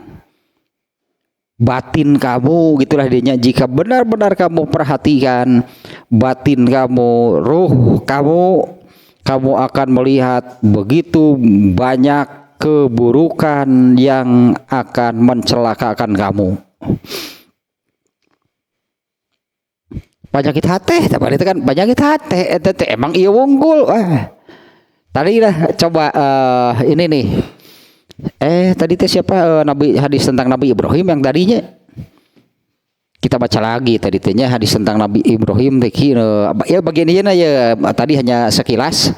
batin kamu, gitulah dinya, jika benar-benar kamu perhatikan batin kamu, ruh kamu, kamu akan melihat begitu banyak keburukan yang akan mencelakakan kamu. Penyakit hati, tapi itu kan penyakit hati, itu emang iya wunggul. Tadi lah coba ini nih. Tadi teh siapa Nabi, hadis tentang Nabi Ibrahim yang tadinya kita baca lagi tadi tehnya hadis tentang Nabi Ibrahim teh ya bagian ini ya tadi hanya sekilas.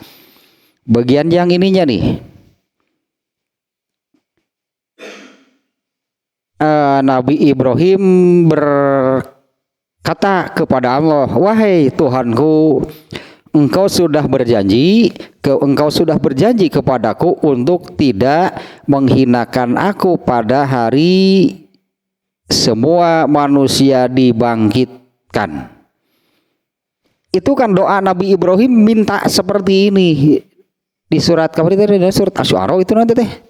Bagian yang ininya nih. Nabi Ibrahim berkata kepada Allah, "Wahai Tuhanku, Engkau sudah berjanji kepadaku untuk tidak menghinakan aku pada hari semua manusia dibangkitkan." Itu kan doa Nabi Ibrahim minta seperti ini di surat surat Asy-Syu'ara itu nanti teh.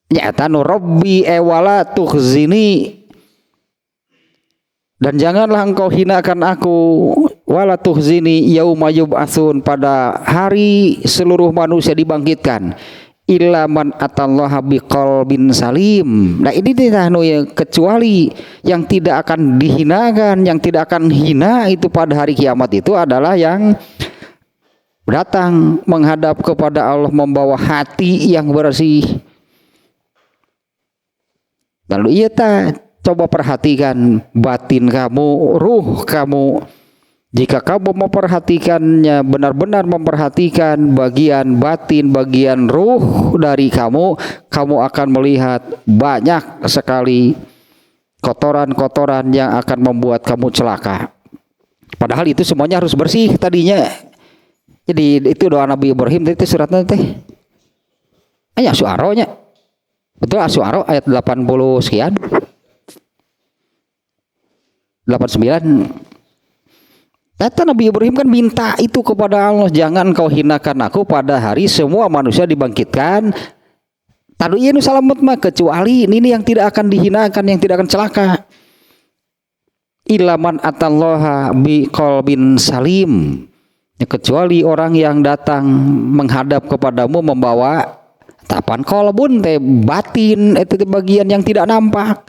Nyata Rabbi ewala tukhzini, dan janganlah engkau hinakan aku, wala tuhzini yauma yub'atsun, pada hari seluruh manusia dibangkitkan, illa man atallaha biqalbin salim. Nah ini dia kecuali yang tidak akan dihinakan, yang tidak akan hina itu pada hari kiamat itu adalah yang datang menghadap kepada Allah membawa hati yang bersih. Lalu coba perhatikan batin kamu, ruh kamu. Jika kamu memperhatikannya, benar-benar memperhatikan bagian batin, bagian ruh dari kamu, kamu akan melihat banyak sekali kotoran-kotoran yang akan membuat kamu celaka. Padahal itu semuanya harus bersih tadinya. Jadi itu doa Nabi Ibrahim itu suratnya teh. Asy-Syu'ara-nya. Betul, Asy-Syu'ara ayat 80 sekian. 89. Kata Nabi Ibrahim kan minta itu kepada Allah, jangan kau hinakan aku pada hari semua manusia dibangkitkan. Tadu ieu salamet mah kecuali ini yang tidak akan dihinakan, yang tidak akan celaka. Ilaman atallaha biqalbin salim. Kecuali orang yang datang menghadap kepadamu membawa tapan kolbun teh batin, itu bagian yang tidak nampak.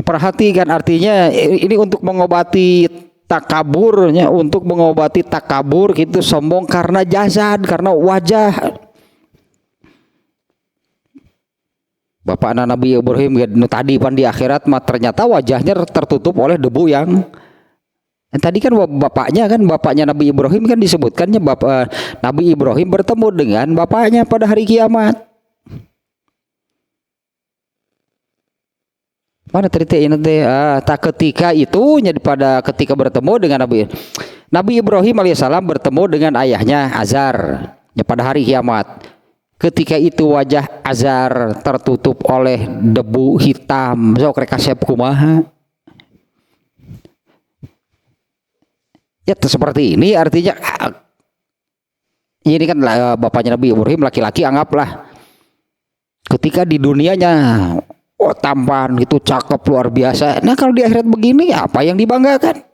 Perhatikan, artinya ini untuk mengobati takaburnya, untuk mengobati takabur gitu, sombong karena jasad, karena wajah. Bapak Nabi Ibrahim tadi pan di akhirat mah ternyata wajahnya tertutup oleh debu yang tadi kan bapaknya Nabi Ibrahim kan disebutkannya Nabi Ibrahim bertemu dengan bapaknya pada hari kiamat. Mana cerita ini teh? Ketika itu pada ketika bertemu dengan Nabi Ibrahim alaihissalam bertemu dengan ayahnya Azar pada hari kiamat. Ketika itu wajah Azar tertutup oleh debu hitam. Sok rek kasep kumaha? Ya seperti ini artinya ini kan bapaknya Nabi Ibrahim laki-laki, anggaplah ketika di dunianya tampan gitu, cakep luar biasa. Nah kalau di akhirat begini apa yang dibanggakan?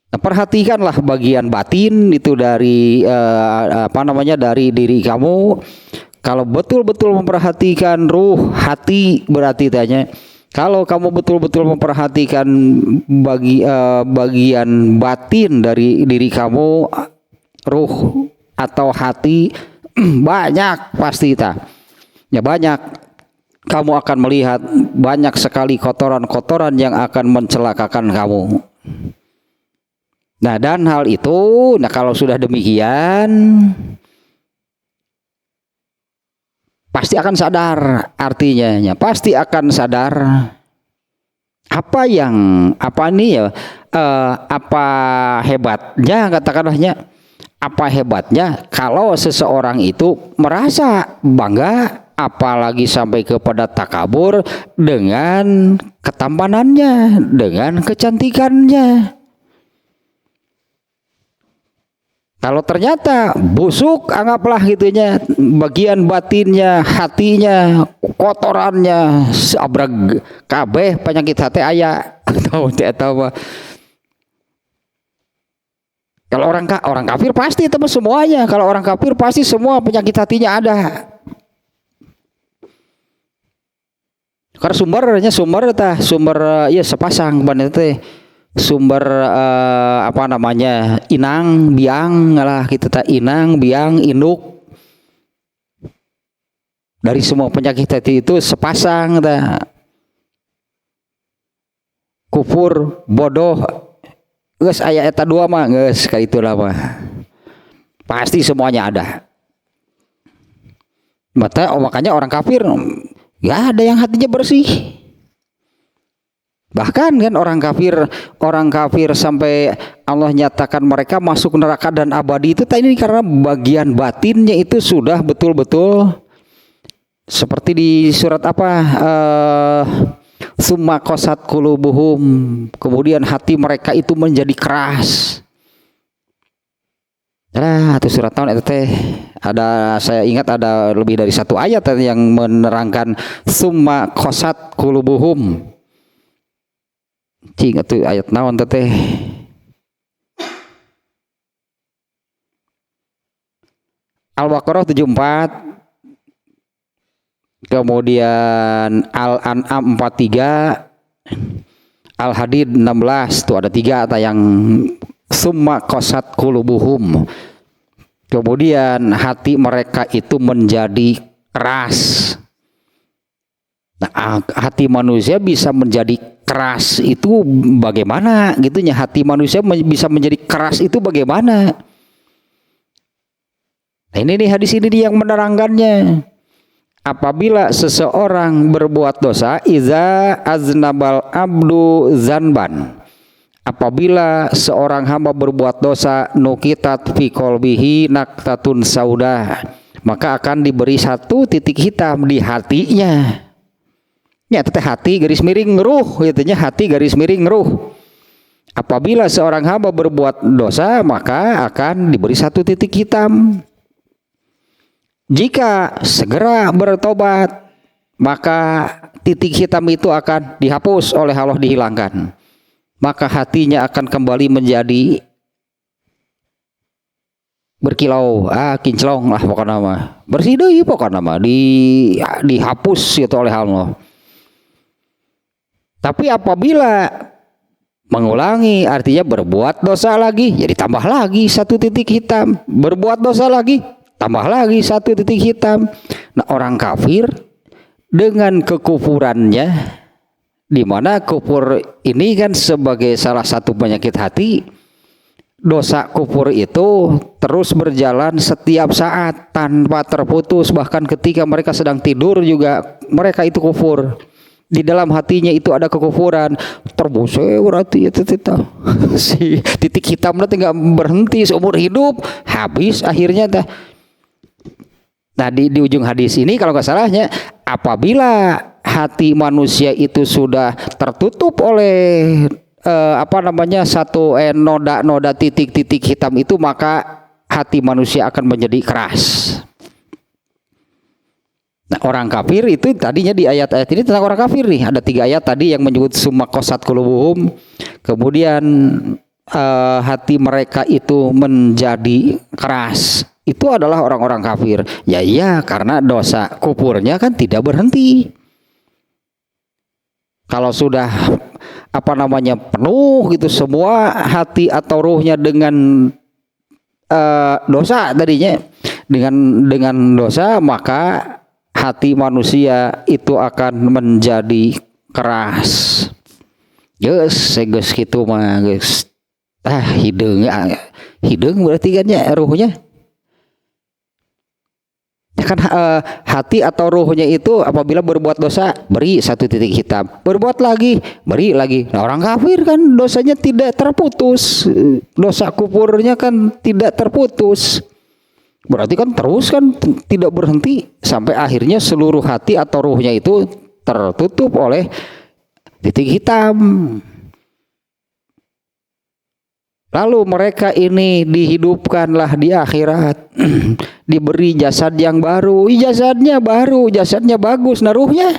Nah, perhatikanlah bagian batin itu dari dari diri kamu. Kalau betul-betul memperhatikan ruh, hati, berarti tanya. Kalau kamu betul-betul memperhatikan bagian batin dari diri kamu, ruh atau hati, banyak pasti ya banyak kamu akan melihat banyak sekali kotoran-kotoran yang akan mencelakakan kamu. Nah dan hal itu, nah kalau sudah demikian pasti akan sadar, artinya pasti akan sadar apa hebatnya, katakanlahnya apa hebatnya kalau seseorang itu merasa bangga, apalagi sampai kepada takabur dengan ketampanannya, dengan kecantikannya. Kalau ternyata busuk, anggaplah gitunya, bagian batinnya, hatinya, kotorannya, abrag kabeh penyakit hati aya atau apa. Kalau orang kafir pasti itu semuanya. Kalau orang kafir pasti semua penyakit hatinya ada. Karena sumber ya sepasang ban teh sumber apa namanya inang biang lah kita tak inang biang induk dari semua penyakit hati itu sepasang ta. Kufur bodoh geus aya eta dua mah geus ka itu lah mah pasti semuanya ada. Makanya orang kafir ya ada yang hatinya bersih. Bahkan kan orang kafir sampai Allah nyatakan mereka masuk neraka dan abadi itu ini karena bagian batinnya itu sudah betul-betul seperti di surat apa summa qasat qulubuhum, kemudian hati mereka itu menjadi keras. Nah, itu surat tahun itu teh ada, saya ingat ada lebih dari satu ayat yang menerangkan summa qasat qulubuhum. Cing itu ayat naon teh? Al-Baqarah 74, kemudian Al-An'am 43, Al-Hadid 16, tuh ada 3 yang summa qasat qulubuhum. Kemudian hati mereka itu menjadi keras. Nah, hati manusia bisa menjadi keras itu bagaimana gitunya? Hati manusia bisa menjadi keras itu bagaimana? Nah, ini nih hadis ini yang menerangkannya. Apabila seseorang berbuat dosa, iza aznabal abdu zanban, apabila seorang hamba berbuat dosa, nukitat fi qalbihi naktatun sauda, maka akan diberi satu titik hitam di hatinya. Ya, teteh hati garis miring ruh, katanya hati garis miring ruh. Apabila seorang hamba berbuat dosa, maka akan diberi satu titik hitam. Jika segera bertobat, maka titik hitam itu akan dihapus oleh Allah, dihilangkan. Maka hatinya akan kembali menjadi berkilau, kinclong lah pokoknya mah. Bersih deui pokoknya mah, dihapus itu oleh Allah. Tapi apabila mengulangi, artinya berbuat dosa lagi, jadi tambah lagi satu titik hitam. Berbuat dosa lagi, tambah lagi satu titik hitam. Nah, orang kafir dengan kekufurannya, di mana kufur ini kan sebagai salah satu penyakit hati, dosa kufur itu terus berjalan setiap saat tanpa terputus. Bahkan ketika mereka sedang tidur juga mereka itu kufur. Di dalam hatinya itu ada kekufuran, terbose berarti itu si titik hitam nanti nggak berhenti seumur hidup, habis akhirnya dah. Nah, di ujung hadis ini kalau nggak salahnya, apabila hati manusia itu sudah tertutup oleh satu noda titik-titik hitam itu, maka hati manusia akan menjadi keras. Nah, orang kafir itu tadinya di ayat-ayat ini tentang orang kafir nih. Ada 3 ayat tadi yang menyebut summa qasat qulubuhum. Kemudian hati mereka itu menjadi keras. Itu adalah orang-orang kafir. Ya iya, karena dosa kufurnya kan tidak berhenti. Kalau sudah penuh gitu semua hati atau ruhnya dengan dosa tadinya, dengan dosa, maka hati manusia itu akan menjadi keras. Geus gitu mah geus. Hidung berarti kan ya ruhnya. Ya kan hati atau ruhnya itu apabila berbuat dosa beri satu titik hitam. Berbuat lagi beri lagi. Nah, orang kafir kan dosanya tidak terputus. Dosa kufurnya kan tidak terputus. Berarti kan terus kan tidak berhenti sampai akhirnya seluruh hati atau ruhnya itu tertutup oleh titik hitam. Lalu mereka ini dihidupkanlah di akhirat, diberi jasad yang baru, jasadnya baru, jasadnya bagus, nah ruhnya.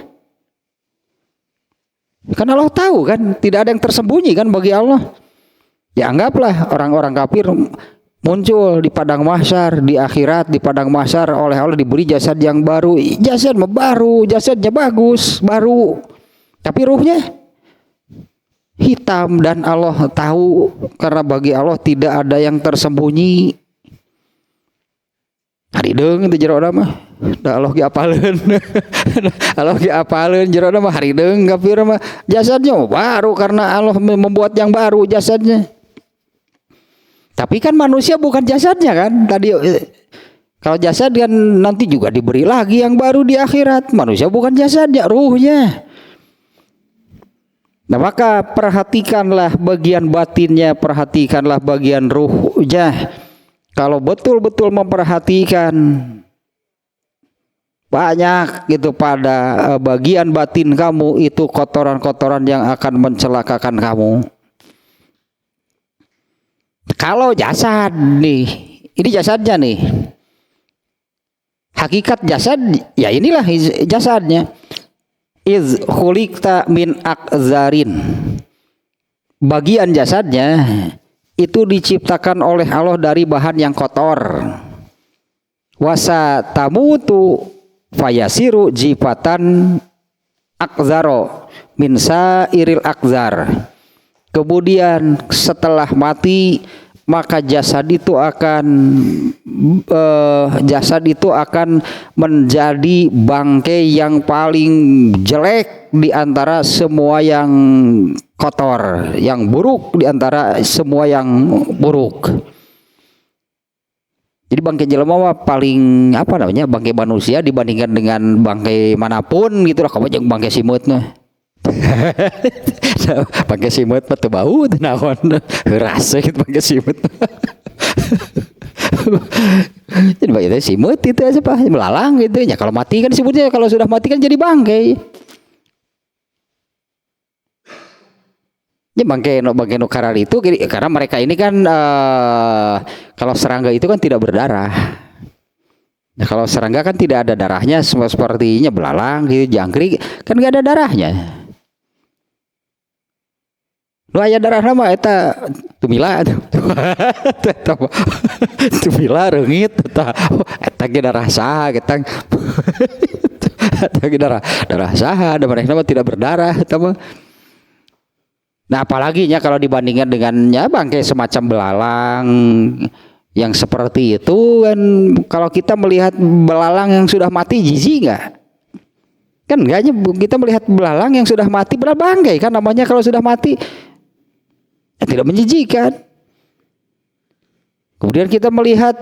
Karena Allah tahu kan, tidak ada yang tersembunyi kan bagi Allah. Ya anggaplah orang-orang kafir muncul di padang mahsyar, di akhirat, di padang mahsyar oleh Allah diberi jasad yang baru, jasad baru, jasadnya bagus, baru, tapi ruhnya hitam, dan Allah tahu karena bagi Allah tidak ada yang tersembunyi. Harideng itu jero mah, da Allah ge apaleun. Allah ge apaleun jero mah harideng kafir mah jasadnya baru karena Allah membuat yang baru jasadnya. Tapi kan manusia bukan jasadnya kan tadi. Kalau jasad kan nanti juga diberi lagi yang baru di akhirat. Manusia bukan jasadnya, ruhnya. Nah maka perhatikanlah bagian batinnya, perhatikanlah bagian ruhnya. Kalau betul-betul memperhatikan banyak gitu pada bagian batin kamu, itu kotoran-kotoran yang akan mencelakakan kamu. Kalau jasad nih, ini jasadnya nih. Hakikat jasad, ya inilah jasadnya. Iz khuliqta min akzarin, bagian jasadnya itu diciptakan oleh Allah dari bahan yang kotor. Wasa tamutu fayasiru jifatan akzaro min sairil akzar. Kemudian setelah mati maka jasad itu akan menjadi bangkai yang paling jelek di antara semua yang kotor, yang buruk di antara semua yang buruk. Jadi bangkai jelema paling bangkai manusia dibandingkan dengan bangkai manapun gitulah, kamu jeung bangkai simut mah. Pakai simut mah teu bau teu naon, rasa gitu pakai simut. Jadi itu simut itu apa belalang gitu ya, kalau mati kan simutnya, kalau sudah mati kan jadi bangkai. Ya bangkai nu karal itu karena mereka ini kan kalau serangga itu kan tidak berdarah. Nah, kalau serangga kan tidak ada darahnya, sepertinya belalang gitu, jangkrik kan nggak ada darahnya. Lu aya darah nama eta tumila tumila reungit eta ge darah saha eta ge darah saha, da mereka mah tidak berdarah eta mah. Nah apalagi nya kalau dibandingkan dengannya bangkai semacam belalang yang seperti itu kan, kalau kita melihat belalang yang sudah mati jijik enggak? Kan enggaknya kita melihat belalang yang sudah mati bangkai kan namanya, kalau sudah mati tidak menjijikan. Kemudian kita melihat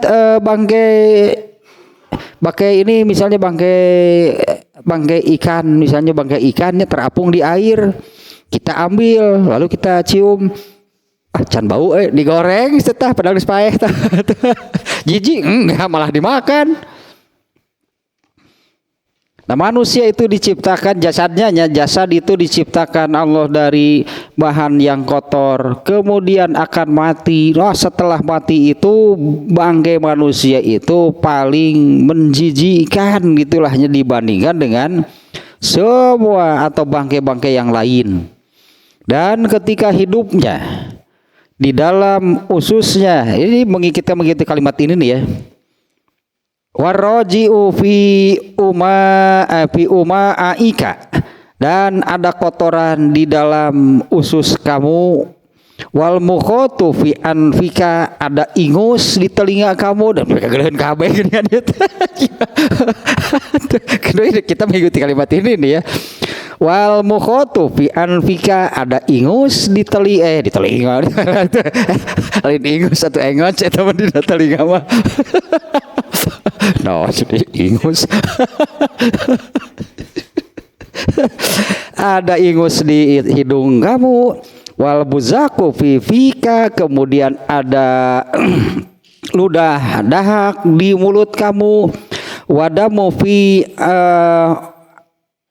bangkai ini misalnya bangkai ikan, misalnya bangkai ikannya terapung di air, kita ambil lalu kita cium, can bau digoreng setah padahal geus paeh tah. Jijik enggak, malah dimakan. Nah manusia itu diciptakan jasad itu diciptakan Allah dari bahan yang kotor, kemudian akan mati. Nah setelah mati itu bangkai manusia itu paling menjijikkan gitulahnya dibandingkan dengan semua atau bangkai-bangkai yang lain. Dan ketika hidupnya di dalam ususnya, ini kita mengikuti kalimat ini nih ya. Warroji'u fi aika, dan ada kotoran di dalam usus kamu. Wal mukhatu fi anfika, ada ingus di telinga kamu, dan mereka geuleun kabeh geuningan itu. Kita mengikuti kalimat ini nih ya. Wal mukhatu fi anfika, ada ingus di telinga. Lain ingus atau engoc eta mah di telinga mah. No, jadi ingus. Ada ingus di hidung kamu. Wal buzaku fi fika, kemudian ada ludah dahak di mulut kamu. Wadamu fi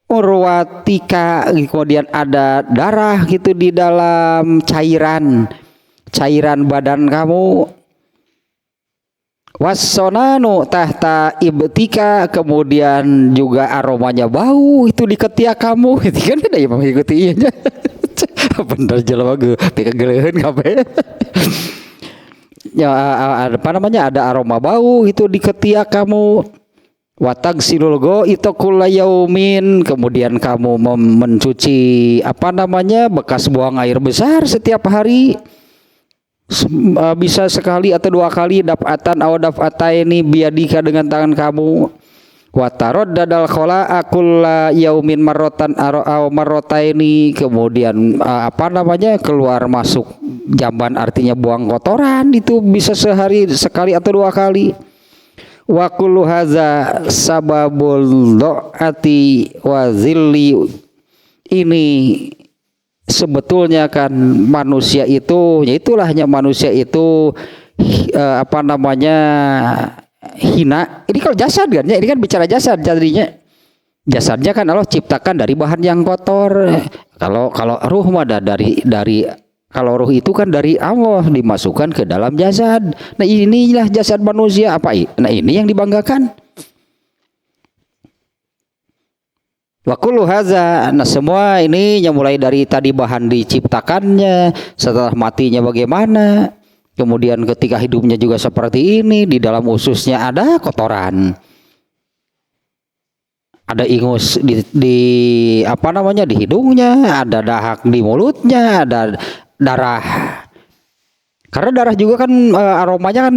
urwatika, kemudian ada darah gitu di dalam cairan cairan badan kamu, wasonanu tahta ibtika, kemudian juga aromanya bau itu di ketiak kamu. Itu kan ada yang mengikuti ianya. Bener jelema ge pikegeleun kabeh. Ya apa namanya, ada aroma bau itu di ketiak kamu. Watag silulgo itu kulayaumin, kemudian kamu mencuci apa namanya bekas buang air besar setiap hari. Bisa sekali atau dua kali, dafatan atau dafataini biadika dengan tangan kamu. Watarod dadal khola akulla yaumin marotan au marotaini, kemudian apa namanya keluar masuk jamban artinya buang kotoran itu bisa sehari sekali atau dua kali. Wa kullu hadza sababul do'ati wa zilli, ini sebetulnya kan manusia itu, yaitulah hanya manusia itu apa namanya hina. Ini kalau jasad kan, ya ini kan bicara jasad, jadinya jasadnya kan Allah ciptakan dari bahan yang kotor. Kalau ruh mah dari kalau ruh itu kan dari Allah dimasukkan ke dalam jasad. Nah inilah jasad manusia apa? Nah ini yang dibanggakan. Wa kullu hadza, nah semua ini yang mulai dari tadi bahan diciptakannya, setelah matinya bagaimana, kemudian ketika hidupnya juga seperti ini, di dalam ususnya ada kotoran, ada ingus di apa namanya di hidungnya, ada dahak di mulutnya, ada darah. Karena darah juga kan aromanya kan,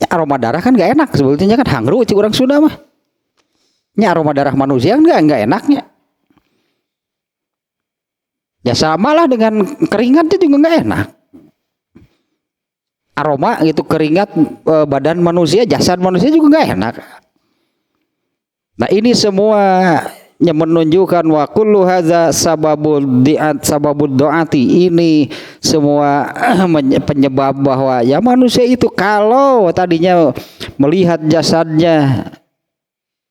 aroma darah kan gak enak sebetulnya kan, hangru cik orang Sunda mah. Ini aroma darah manusia enggak enaknya. Ya samalah dengan keringatnya juga enggak enak. Aroma gitu keringat badan manusia, jasad manusia juga enggak enak. Nah ini semua yang menunjukkan wa kullu hadza sababud do'ati, ini semua penyebab bahwa ya manusia itu kalau tadinya melihat jasadnya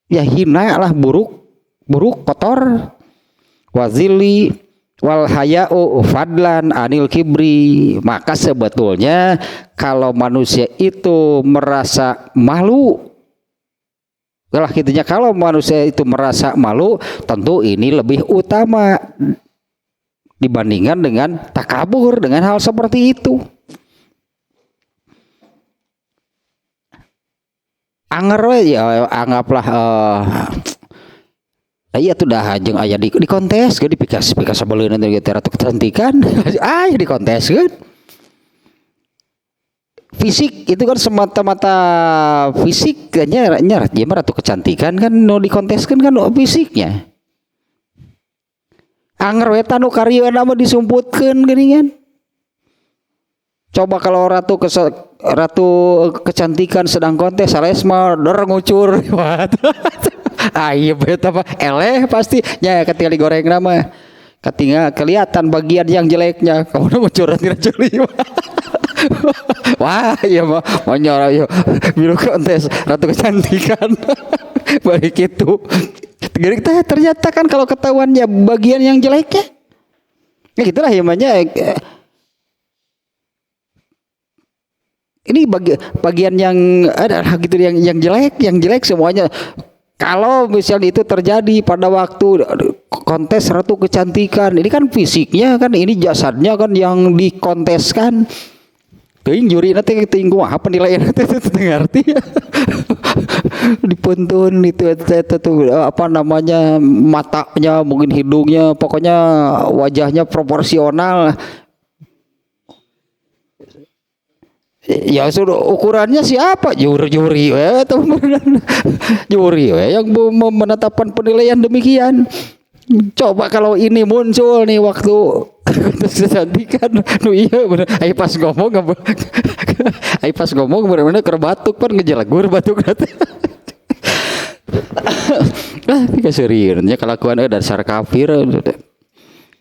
ya hina lah, buruk kotor, wazili wal haya'u fadlan anil kibri, maka sebetulnya kalau manusia itu merasa malu, lah gitunya, kalau manusia itu merasa malu, tentu ini lebih utama dibandingkan dengan takabur, dengan hal seperti itu. Anger ya anggaplah iya tuh dah jeung aya di kontes ge dipikas sabeuleuh nanti ge ratu kecantikan aya di kontes kan. Fisik itu kan semata-mata fisik nya ya ratu kecantikan kan no dikonteskeun kan no fisiknya. Anger we tanu karieuna mah disumputkeun geuningan. Coba kalau ratu kecantikan sedang kontes, sales mah der ngucur. Iya beta mah eleh pasti nya ketika digoreng nama. Ketika kelihatan bagian yang jeleknya, kamu ngucur curi. Wah, iya mah monyor ayo biru kontes ratu kecantikan. Baik itu. Ternyata kan kalau ketahuannya bagian yang jeleknya. Ya gitulah ya namanya. Ini bagian yang ada gitu yang jelek semuanya. Kalau misalnya itu terjadi pada waktu kontes ratu kecantikan, ini kan fisiknya kan, ini jasadnya kan yang dikonteskan. Teuing juri nanti tinggu apa penilaian nanti ngerti. Dipuntun itu apa namanya, matanya mungkin hidungnya, pokoknya wajahnya proporsional. Ya sudah ukurannya siapa? Juri juri yang menetapkan penilaian demikian. Coba kalau ini muncul nih waktu kecantikan, iya bener. Ayo pas ngomong bener-bener kerbatuk kan ngejelagur batuk nanti. Pika seriusnya kelakuan dasar kafir.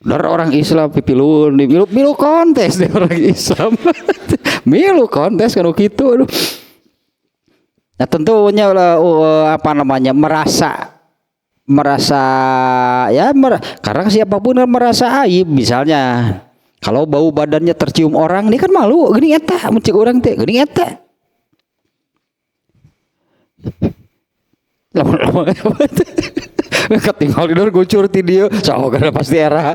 Dari orang Islam pipilun, milu kontes deh orang Islam. Milu kontes kan gitu. Nah tentunya apa namanya merasa ya karena siapapun merasa aib misalnya. Kalau bau badannya tercium orang, dia kan malu. Gini eta, mencek orang teh, gini eta. Lama-lama ketinggal tidur gucur ti dia, so karena pasti era.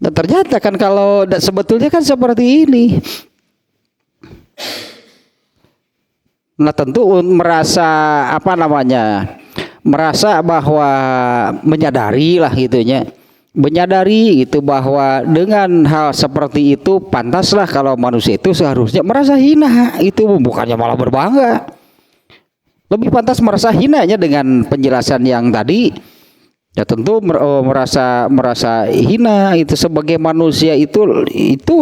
Nah, ternyata kan kalau sebetulnya kan seperti ini. Nah tentu merasa apa namanya, merasa bahwa menyadari lah gitunya. Menyadari itu bahwa dengan hal seperti itu pantaslah kalau manusia itu seharusnya merasa hina, itu bukannya malah berbangga. Lebih pantas merasa hinanya dengan penjelasan yang tadi. Ya tentu merasa hina itu sebagai manusia itu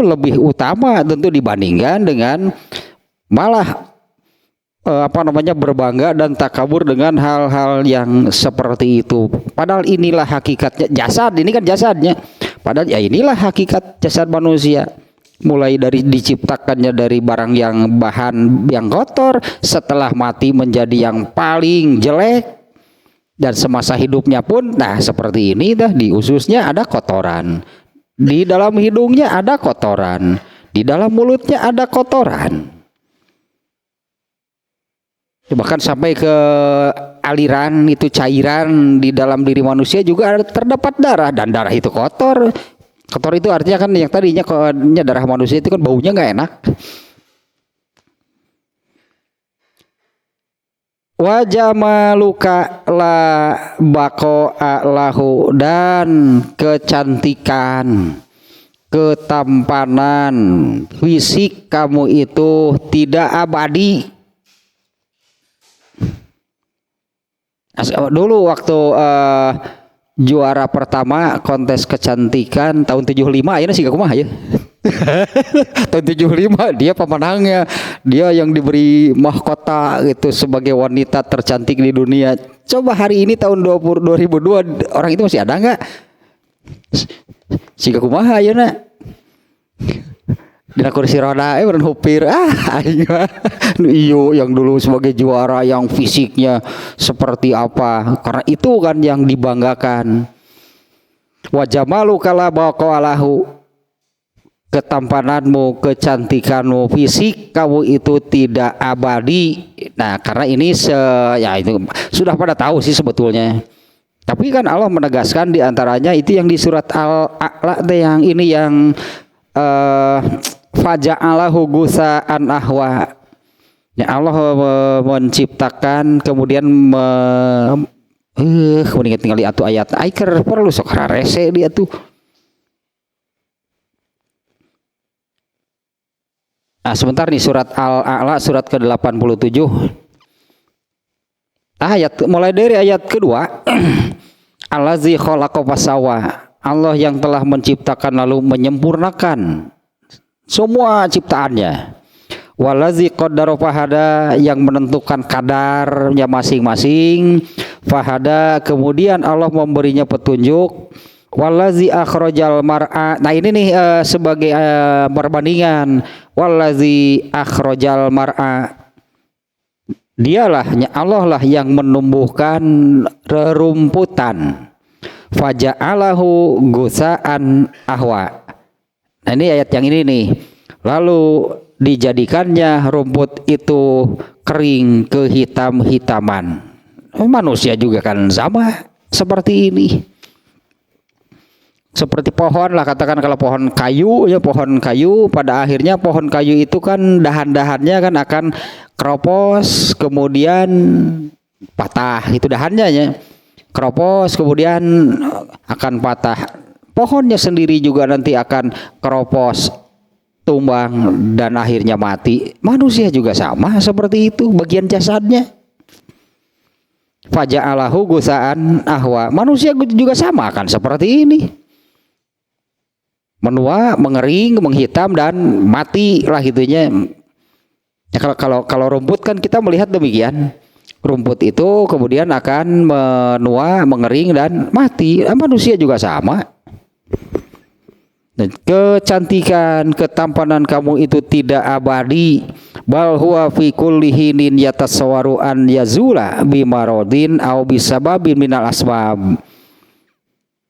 lebih utama tentu dibandingkan dengan malah berbangga dan takabur dengan hal-hal yang seperti itu. Padahal inilah hakikatnya jasad, ini kan jasadnya. Padahal ya inilah hakikat jasad manusia. Mulai dari diciptakannya dari bahan yang kotor, setelah mati menjadi yang paling jelek, dan semasa hidupnya pun nah seperti ini dah, di ususnya ada kotoran, di dalam hidungnya ada kotoran, di dalam mulutnya ada kotoran. Bahkan sampai ke aliran itu cairan di dalam diri manusia juga terdapat darah, dan darah itu kotor. Kotor itu artinya kan yang tadinya darah manusia itu kan baunya nggak enak. Wa jamaluka la baqa'a lahu, dan kecantikan, ketampanan fisik kamu itu tidak abadi. Dulu waktu juara pertama kontes kecantikan tahun 75 ayeuna siga kumaha ya. Tahun 75 dia pemenangnya, dia yang diberi mahkota gitu sebagai wanita tercantik di dunia. Coba hari ini tahun 2002 orang itu masih ada nggak? Siga kumaha ayeuna? Dina kursi roda beren hupir iyo yang dulu sebagai juara yang fisiknya seperti apa, karena itu kan yang dibanggakan. Wa jamalu kala baqalahu, ketampananmu, kecantikanmu, fisik kamu itu tidak abadi. Nah karena ini ya itu sudah pada tahu sih sebetulnya, tapi kan Allah menegaskan diantaranya itu yang di surat Al-A'la yang ini yang faja'alahu gusa'an ahwa. Ya Allah menciptakan kemudian kemudian tinggal atuh ayat aiker perlu sok rarese dia tuh. Nah sebentar nih surat Al-A'la surat ke-87 ayat mulai dari ayat kedua. Allazi khalaqa fasawa, Allah yang telah menciptakan lalu menyempurnakan semua ciptaannya. Walazi qaddara fahada, yang menentukan kadarnya masing-masing. Fahada, kemudian Allah memberinya petunjuk. Walazi akhrajal mar'a, nah ini nih sebagai perbandingan. Walazi akhrajal mar'a, dialah Allah lah yang menumbuhkan rerumputan. Faja'alahu gusa'an ahwa. Nah ini ayat yang ini nih. Lalu dijadikannya rumput itu kering kehitam-hitaman. Manusia juga kan sama seperti ini. Seperti pohon lah, katakan kalau pohon kayu ya, pohon kayu pada akhirnya pohon kayu itu kan dahan-dahannya kan akan keropos kemudian patah, itu dahannya ya. Keropos kemudian akan patah. Pohonnya sendiri juga nanti akan keropos, tumbang, dan akhirnya mati. Manusia juga sama seperti itu, bagian jasadnya. Faja'alahu gusa'an ahwa, manusia juga sama kan seperti ini. Menua, mengering, menghitam, dan mati lah gitunya. Ya, kalau rumput kan kita melihat demikian. Rumput itu kemudian akan menua, mengering, dan mati. Manusia juga sama. Dan kecantikan, ketampanan kamu itu tidak abadi. Bal huwa fi kulli hinin yatasawwaru an yazula bimaradin aw bisababin minal asbab.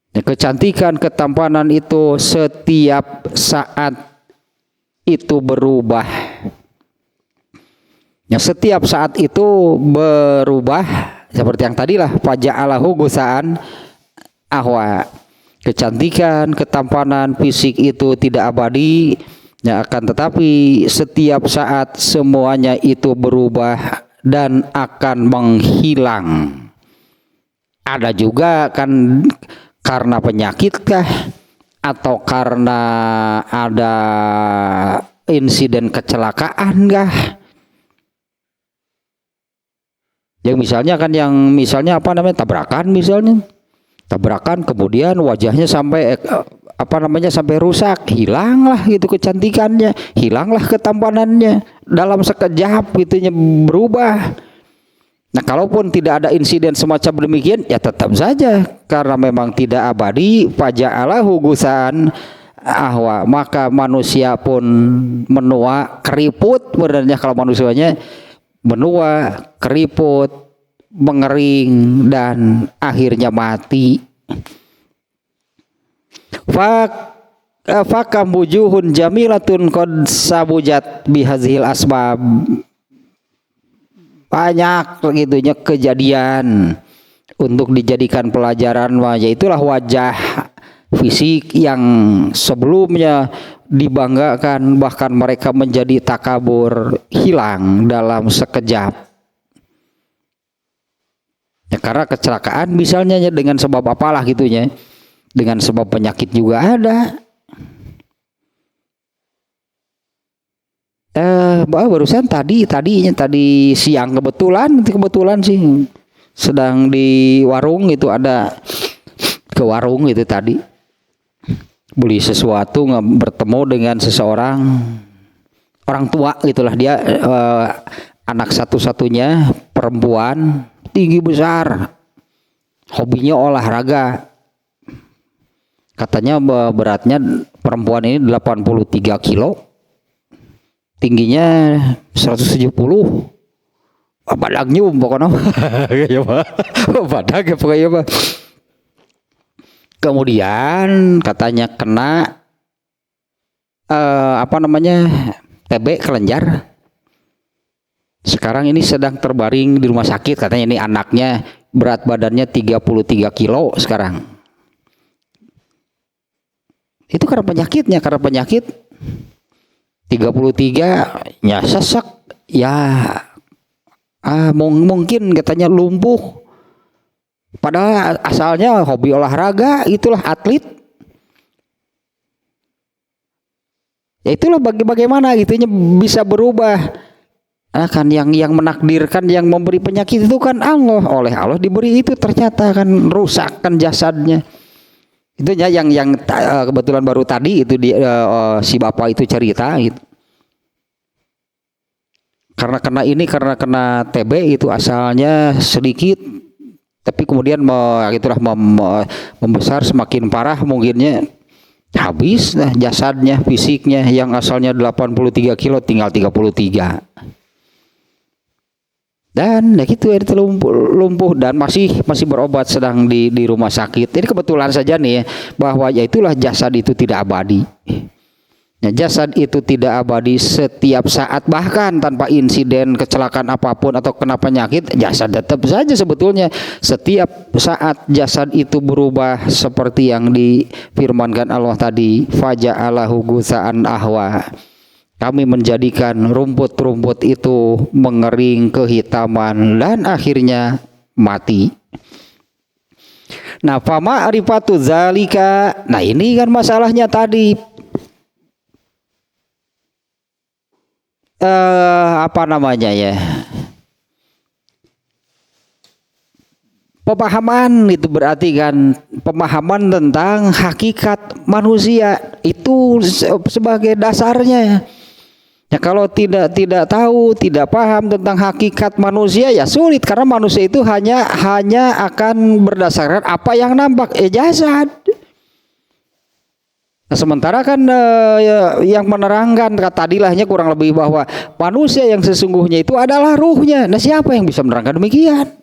Ya, kecantikan, ketampanan itu setiap saat itu berubah. Ya, setiap saat itu berubah seperti yang tadilah faja'alahu gusaan ahwa. Kecantikan, ketampanan fisik itu tidak abadi, ya, akan tetapi setiap saat semuanya itu berubah dan akan menghilang. Ada juga kan karena penyakit kah atau karena ada insiden kecelakaan kah? Yang misalnya kan apa namanya tabrakan kemudian wajahnya sampai sampai rusak, hilanglah gitu kecantikannya, hilanglah ketampanannya dalam sekejap gitunya berubah. Nah, kalaupun tidak ada insiden semacam demikian, ya tetap saja karena memang tidak abadi, faja'alahu gusan ahwa, maka manusia pun menua, keriput sebenarnya kalau manusianya menua, keriput, mengering dan akhirnya mati. Fakam wujuhun jamilatun qad sabujat bihazil asbab. Banyak gitunya kejadian untuk dijadikan pelajaran, yaitulah wajah fisik yang sebelumnya dibanggakan bahkan mereka menjadi takabur, hilang dalam sekejap. Ya, karena kecelakaan misalnya dengan sebab apalah gitunya, dengan sebab penyakit juga ada. Barusan tadi siang kebetulan sih sedang di warung itu, ada ke warung itu tadi beli sesuatu, bertemu dengan seseorang orang tua gitulah, dia anak satu-satunya perempuan, tinggi besar, hobinya olahraga, katanya beratnya perempuan ini 83 kilo, tingginya 170, badak nyum pokoknya. Ya Pak, badak ya pokoknya Pak. Kemudian katanya kena TB kelenjar. Sekarang ini sedang terbaring di rumah sakit, katanya ini anaknya berat badannya 33 kilo sekarang. Itu karena penyakit 33 ya sesek ya, mungkin katanya lumpuh, padahal asalnya hobi olahraga, itulah atlet. Ya itulah bagaimana gitunya bisa berubah. Kan yang menakdirkan, yang memberi penyakit itu kan Allah, oleh Allah diberi itu, ternyata kan rusak kan jasadnya. Itu ya yang kebetulan baru tadi itu si bapak itu cerita gitu. Karena kena TB itu asalnya sedikit, tapi kemudian membesar semakin parah, mungkinnya habis nah jasadnya, fisiknya yang asalnya 83 kilo tinggal 33. Dan ya gitu ya, lumpuh dan masih berobat, sedang di rumah sakit. Ini kebetulan saja nih ya, bahwa ya itulah jasad itu tidak abadi. Ya, jasad itu tidak abadi setiap saat, bahkan tanpa insiden kecelakaan apapun atau kena penyakit, jasad tetap saja sebetulnya setiap saat jasad itu berubah seperti yang difirmankan Allah tadi, faja'alahu gusaan ahwa. Kami menjadikan rumput-rumput itu mengering, kehitaman, dan akhirnya mati. Nah, fama arifatu zalika. Nah, ini kan masalahnya tadi. Pemahaman itu berarti kan pemahaman tentang hakikat manusia itu sebagai dasarnya. Ya, kalau tidak tahu, tidak paham tentang hakikat manusia, ya sulit, karena manusia itu hanya akan berdasarkan apa yang nampak, jasad. Nah, sementara kan yang menerangkan tadilahnya kurang lebih bahwa manusia yang sesungguhnya itu adalah ruhnya. Nah, siapa yang bisa menerangkan demikian?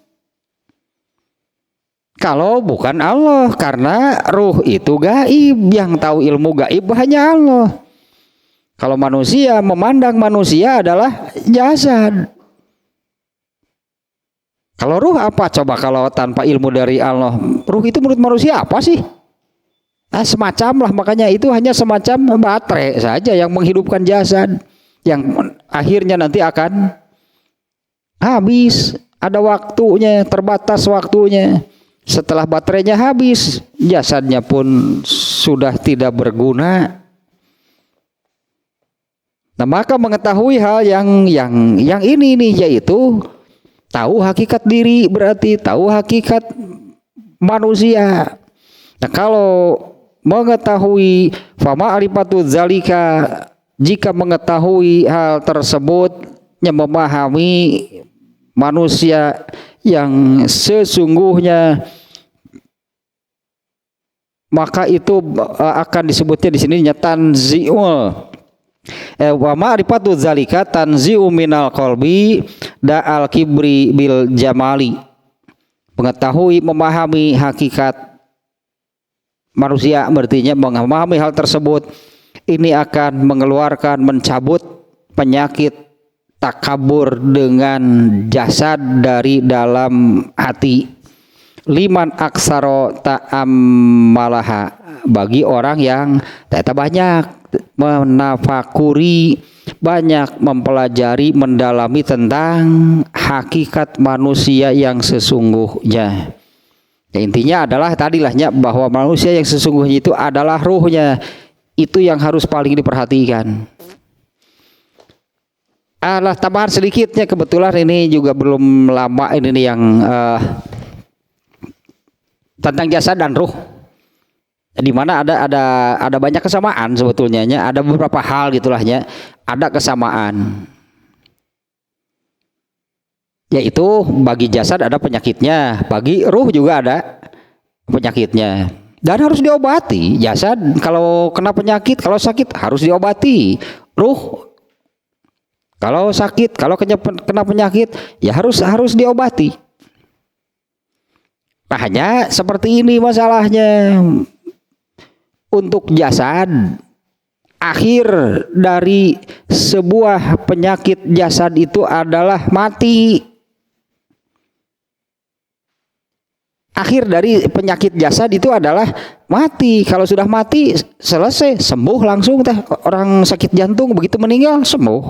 Kalau bukan Allah, karena ruh itu gaib, yang tahu ilmu gaib hanya Allah. Kalau manusia memandang manusia adalah jasad. Kalau ruh apa coba kalau tanpa ilmu dari Allah? Ruh itu menurut manusia apa sih? Semacam lah, makanya itu hanya semacam baterai saja yang menghidupkan jasad, yang akhirnya nanti akan habis. Ada waktunya, terbatas waktunya. Setelah baterainya habis, jasadnya pun sudah tidak berguna. Nah, maka mengetahui hal yang ini nih, yaitu tahu hakikat diri, berarti tahu hakikat manusia. Nah, kalau mengetahui fama arifatu zalika, jika mengetahui hal tersebut, yang memahami manusia yang sesungguhnya, maka itu akan disebutnya di sini tanziul wa ma'rifatu zalika tanziu minal qalbi da al kibri bil jamali. Mengetahui memahami hakikat manusia berarti memahami hal tersebut, ini akan mengeluarkan, mencabut penyakit takabur dengan jasad dari dalam hati. Liman aksaro ta'ammalaha, bagi orang yang ternyata banyak menafakuri, banyak mempelajari, mendalami tentang hakikat manusia yang sesungguhnya. Ya, intinya adalah tadilahnya bahwa manusia yang sesungguhnya itu adalah ruhnya. Itu yang harus paling diperhatikan. Tambahan sedikitnya, kebetulan ini juga belum lama ini nih yang tentang jasad dan ruh, di mana ada banyak kesamaan sebetulnya, ada beberapa hal gitulahnya, ada kesamaan, yaitu bagi jasad ada penyakitnya, bagi ruh juga ada penyakitnya dan harus diobati. Jasad kalau kena penyakit, kalau sakit harus diobati. Ruh kalau sakit, kalau kena penyakit ya harus diobati. Nah, hanya seperti ini masalahnya. Untuk jasad, akhir dari sebuah penyakit jasad itu adalah mati. Akhir dari penyakit jasad itu adalah mati. Kalau sudah mati selesai, sembuh langsung teh. Orang sakit jantung begitu meninggal sembuh.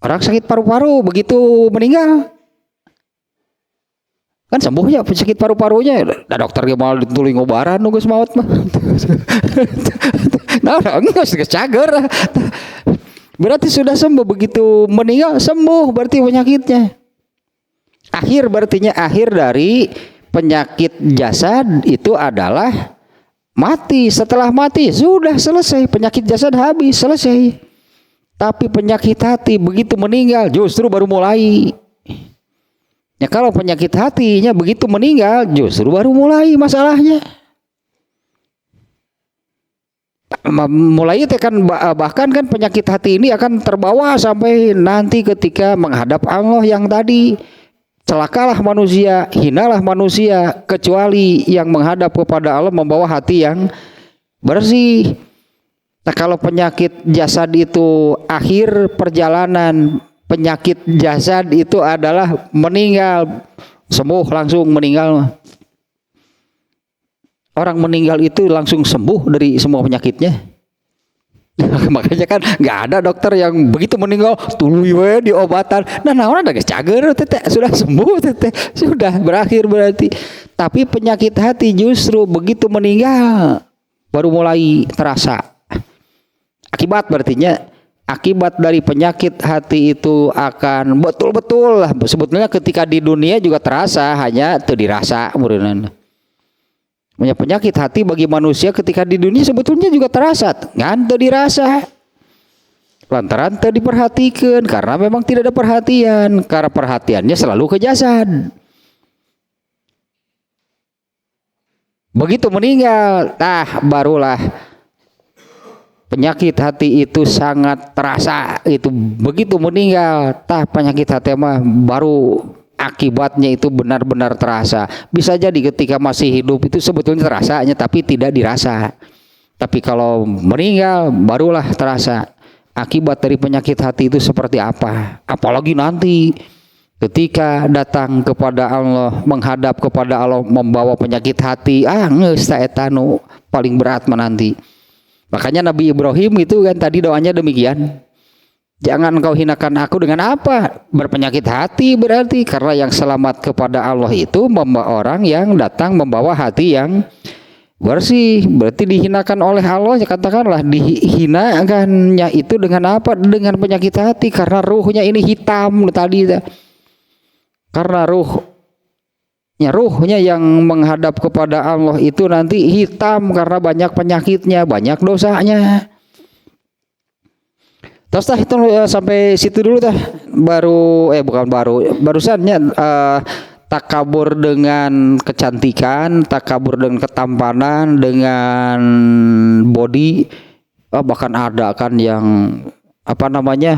Orang sakit paru-paru begitu meninggal kan sembuh ya penyakit paru-parunya. Nah, dokter ge mau dituling obaran nu geus maot mah. Nah, geus cager. Berarti sudah sembuh, begitu meninggal sembuh berarti penyakitnya. Akhir berartinya akhir dari penyakit jasad itu adalah mati. Setelah mati sudah selesai, penyakit jasad habis, selesai. Tapi penyakit hati begitu meninggal justru baru mulai. Ya, kalau penyakit hatinya begitu meninggal justru baru mulai masalahnya. Mulai itu kan bahkan kan penyakit hati ini akan terbawa sampai nanti ketika menghadap Allah yang tadi. Celakalah manusia, hinalah manusia, kecuali yang menghadap kepada Allah membawa hati yang bersih. Nah, kalau penyakit jasad itu akhir perjalanan, penyakit jasad itu adalah meninggal, sembuh langsung meninggal. Orang meninggal itu langsung sembuh dari semua penyakitnya. Makanya kan nggak ada dokter yang begitu meninggal tuluy we diobatan. Nah, orang ada cager tete sudah sembuh tete sudah berakhir berarti. Tapi penyakit hati justru begitu meninggal baru mulai terasa. Akibat berartinya akibat dari penyakit hati itu akan betul-betul lah sebetulnya ketika di dunia juga terasa, hanya teu dirasa meureunna. Penyakit hati bagi manusia ketika di dunia sebetulnya juga terasa, ngan teu dirasa. Lantaran teu diperhatikan karena memang tidak ada perhatian, karena perhatiannya selalu ke jasad. Begitu meninggal, barulah penyakit hati itu sangat terasa. Itu begitu meninggal, penyakit hati mah baru akibatnya itu benar-benar terasa. Bisa jadi ketika masih hidup itu sebetulnya terasanya tapi tidak dirasa. Tapi kalau meninggal barulah terasa akibat dari penyakit hati itu seperti apa. Apalagi nanti ketika datang kepada Allah, menghadap kepada Allah membawa penyakit hati, geus ta eta nu paling berat menanti. Makanya Nabi Ibrahim itu kan tadi doanya demikian. Jangan engkau hinakan aku dengan apa? Berpenyakit hati berarti, karena yang selamat kepada Allah itu orang yang datang membawa hati yang bersih. Berarti dihinakan oleh Allah, ya katakanlah dihinakannya itu dengan apa? Dengan penyakit hati, karena ruhnya ini hitam tadi. Karena ruhnya yang menghadap kepada Allah itu nanti hitam karena banyak penyakitnya, banyak dosanya. Terus itu sampai situ dulu barusannya takabur dengan kecantikan, takabur dengan ketampanan, dengan body, bahkan ada kan yang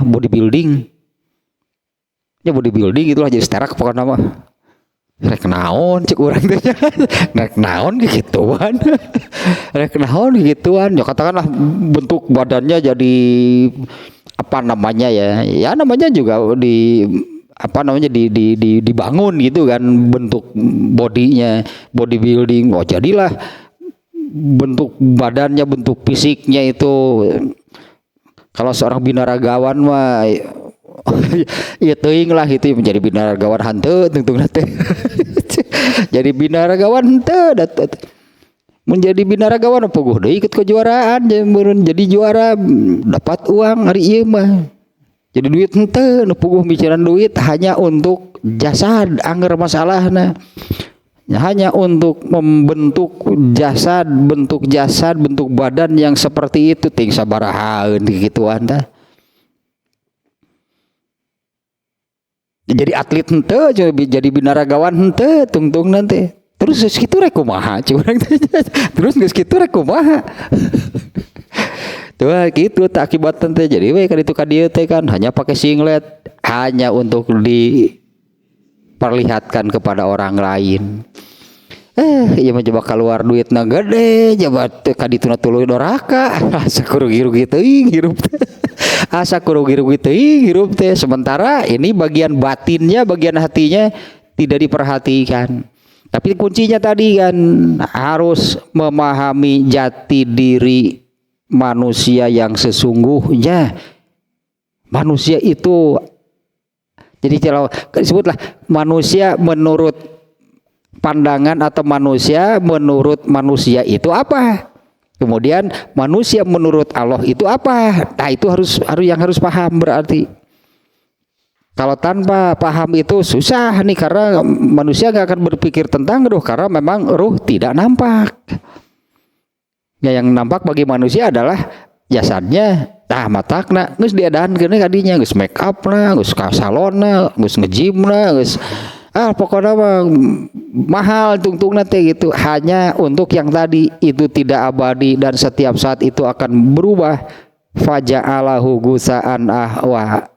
bodybuilding. Ya bodybuilding itulah jadi sterak pokoknya nama. Rek naon cek urang teh. Rek naon gituan. Rek naon gituan. Ya katakanlah bentuk badannya jadi namanya juga dibangun gitu kan, bentuk bodinya bodybuilding. Jadilah bentuk badannya, bentuk fisiknya itu, kalau seorang binaragawan mah ya teuing lah itu menjadi binaragawan hanteu tungtung teh. Jadi binaragawan henteu menjadi binaragawan puguh deui ikut kejuaraan jadi juara dapat uang hari ieu mah. Jadi duit henteu nu puguh mikiran duit hanya untuk jasad angger masalahna. Hanya untuk membentuk jasad, bentuk badan yang seperti itu ting sabarahaeun gituan tah. Jadi atlet henteu jadi binaragawan henteu tungtung nanti. Terus geus kitu rek kumaha curang teh. Terus geus kitu rek kumaha. Tuh gitu tak akibat teh. Jadi we kan itu ka dieu teh kan hanya pakai singlet hanya untuk diperlihatkan kepada orang lain. Ieu mah coba keluar duitna gede, coba ka dituna tuluy doraka. Asa kurugi-rugi teuing hirup teh. Asa kurugi-rugi teuing hirup teh. Sementara ini bagian batinnya, bagian hatinya tidak diperhatikan. Tapi kuncinya tadi kan harus memahami jati diri manusia yang sesungguhnya. Manusia itu jadi kalau disebutlah manusia menurut pandangan atau manusia menurut manusia itu apa? Kemudian manusia menurut Allah itu apa? Nah itu harus yang harus paham berarti. Kalau tanpa paham itu susah nih, karena manusia nggak akan berpikir tentang ruh karena memang ruh tidak nampak. Ya, yang nampak bagi manusia adalah jasadnya, matakna, geus diadahankeun kadinya, geus make up na, geus ka salonna, geus nge-gym na, geus pokoknya mahal tungtung nanti gitu. Hanya untuk yang tadi itu tidak abadi dan setiap saat itu akan berubah. Faja'alahu gusaan ahwa.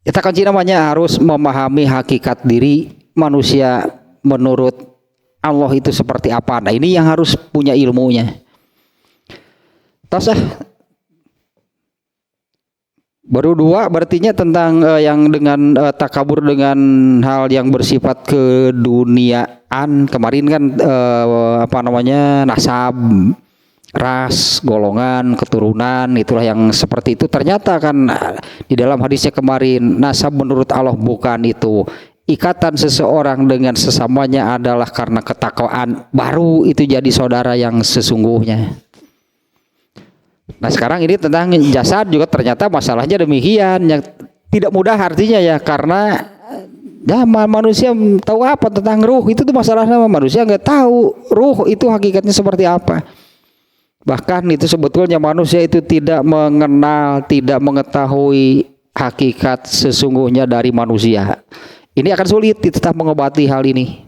Kita kunci namanya harus memahami hakikat diri manusia menurut Allah itu seperti apa. Nah ini yang harus punya ilmunya. Tasah baru dua berartinya tentang yang dengan takabur dengan hal yang bersifat keduniaan. Kemarin kan nasab, ras, golongan, keturunan, itulah yang seperti itu. Ternyata kan di dalam hadisnya kemarin, nasab menurut Allah bukan itu. Ikatan seseorang dengan sesamanya adalah karena ketakwaan, baru itu jadi saudara yang sesungguhnya. Nah sekarang ini tentang jasad juga ternyata masalahnya demikian, yang tidak mudah artinya ya, karena manusia tahu apa tentang ruh itu tuh masalahnya. Manusia nggak tahu ruh itu hakikatnya seperti apa. Bahkan itu sebetulnya manusia itu tidak mengenal, tidak mengetahui hakikat sesungguhnya dari manusia. Ini akan sulit tetap mengobati hal ini.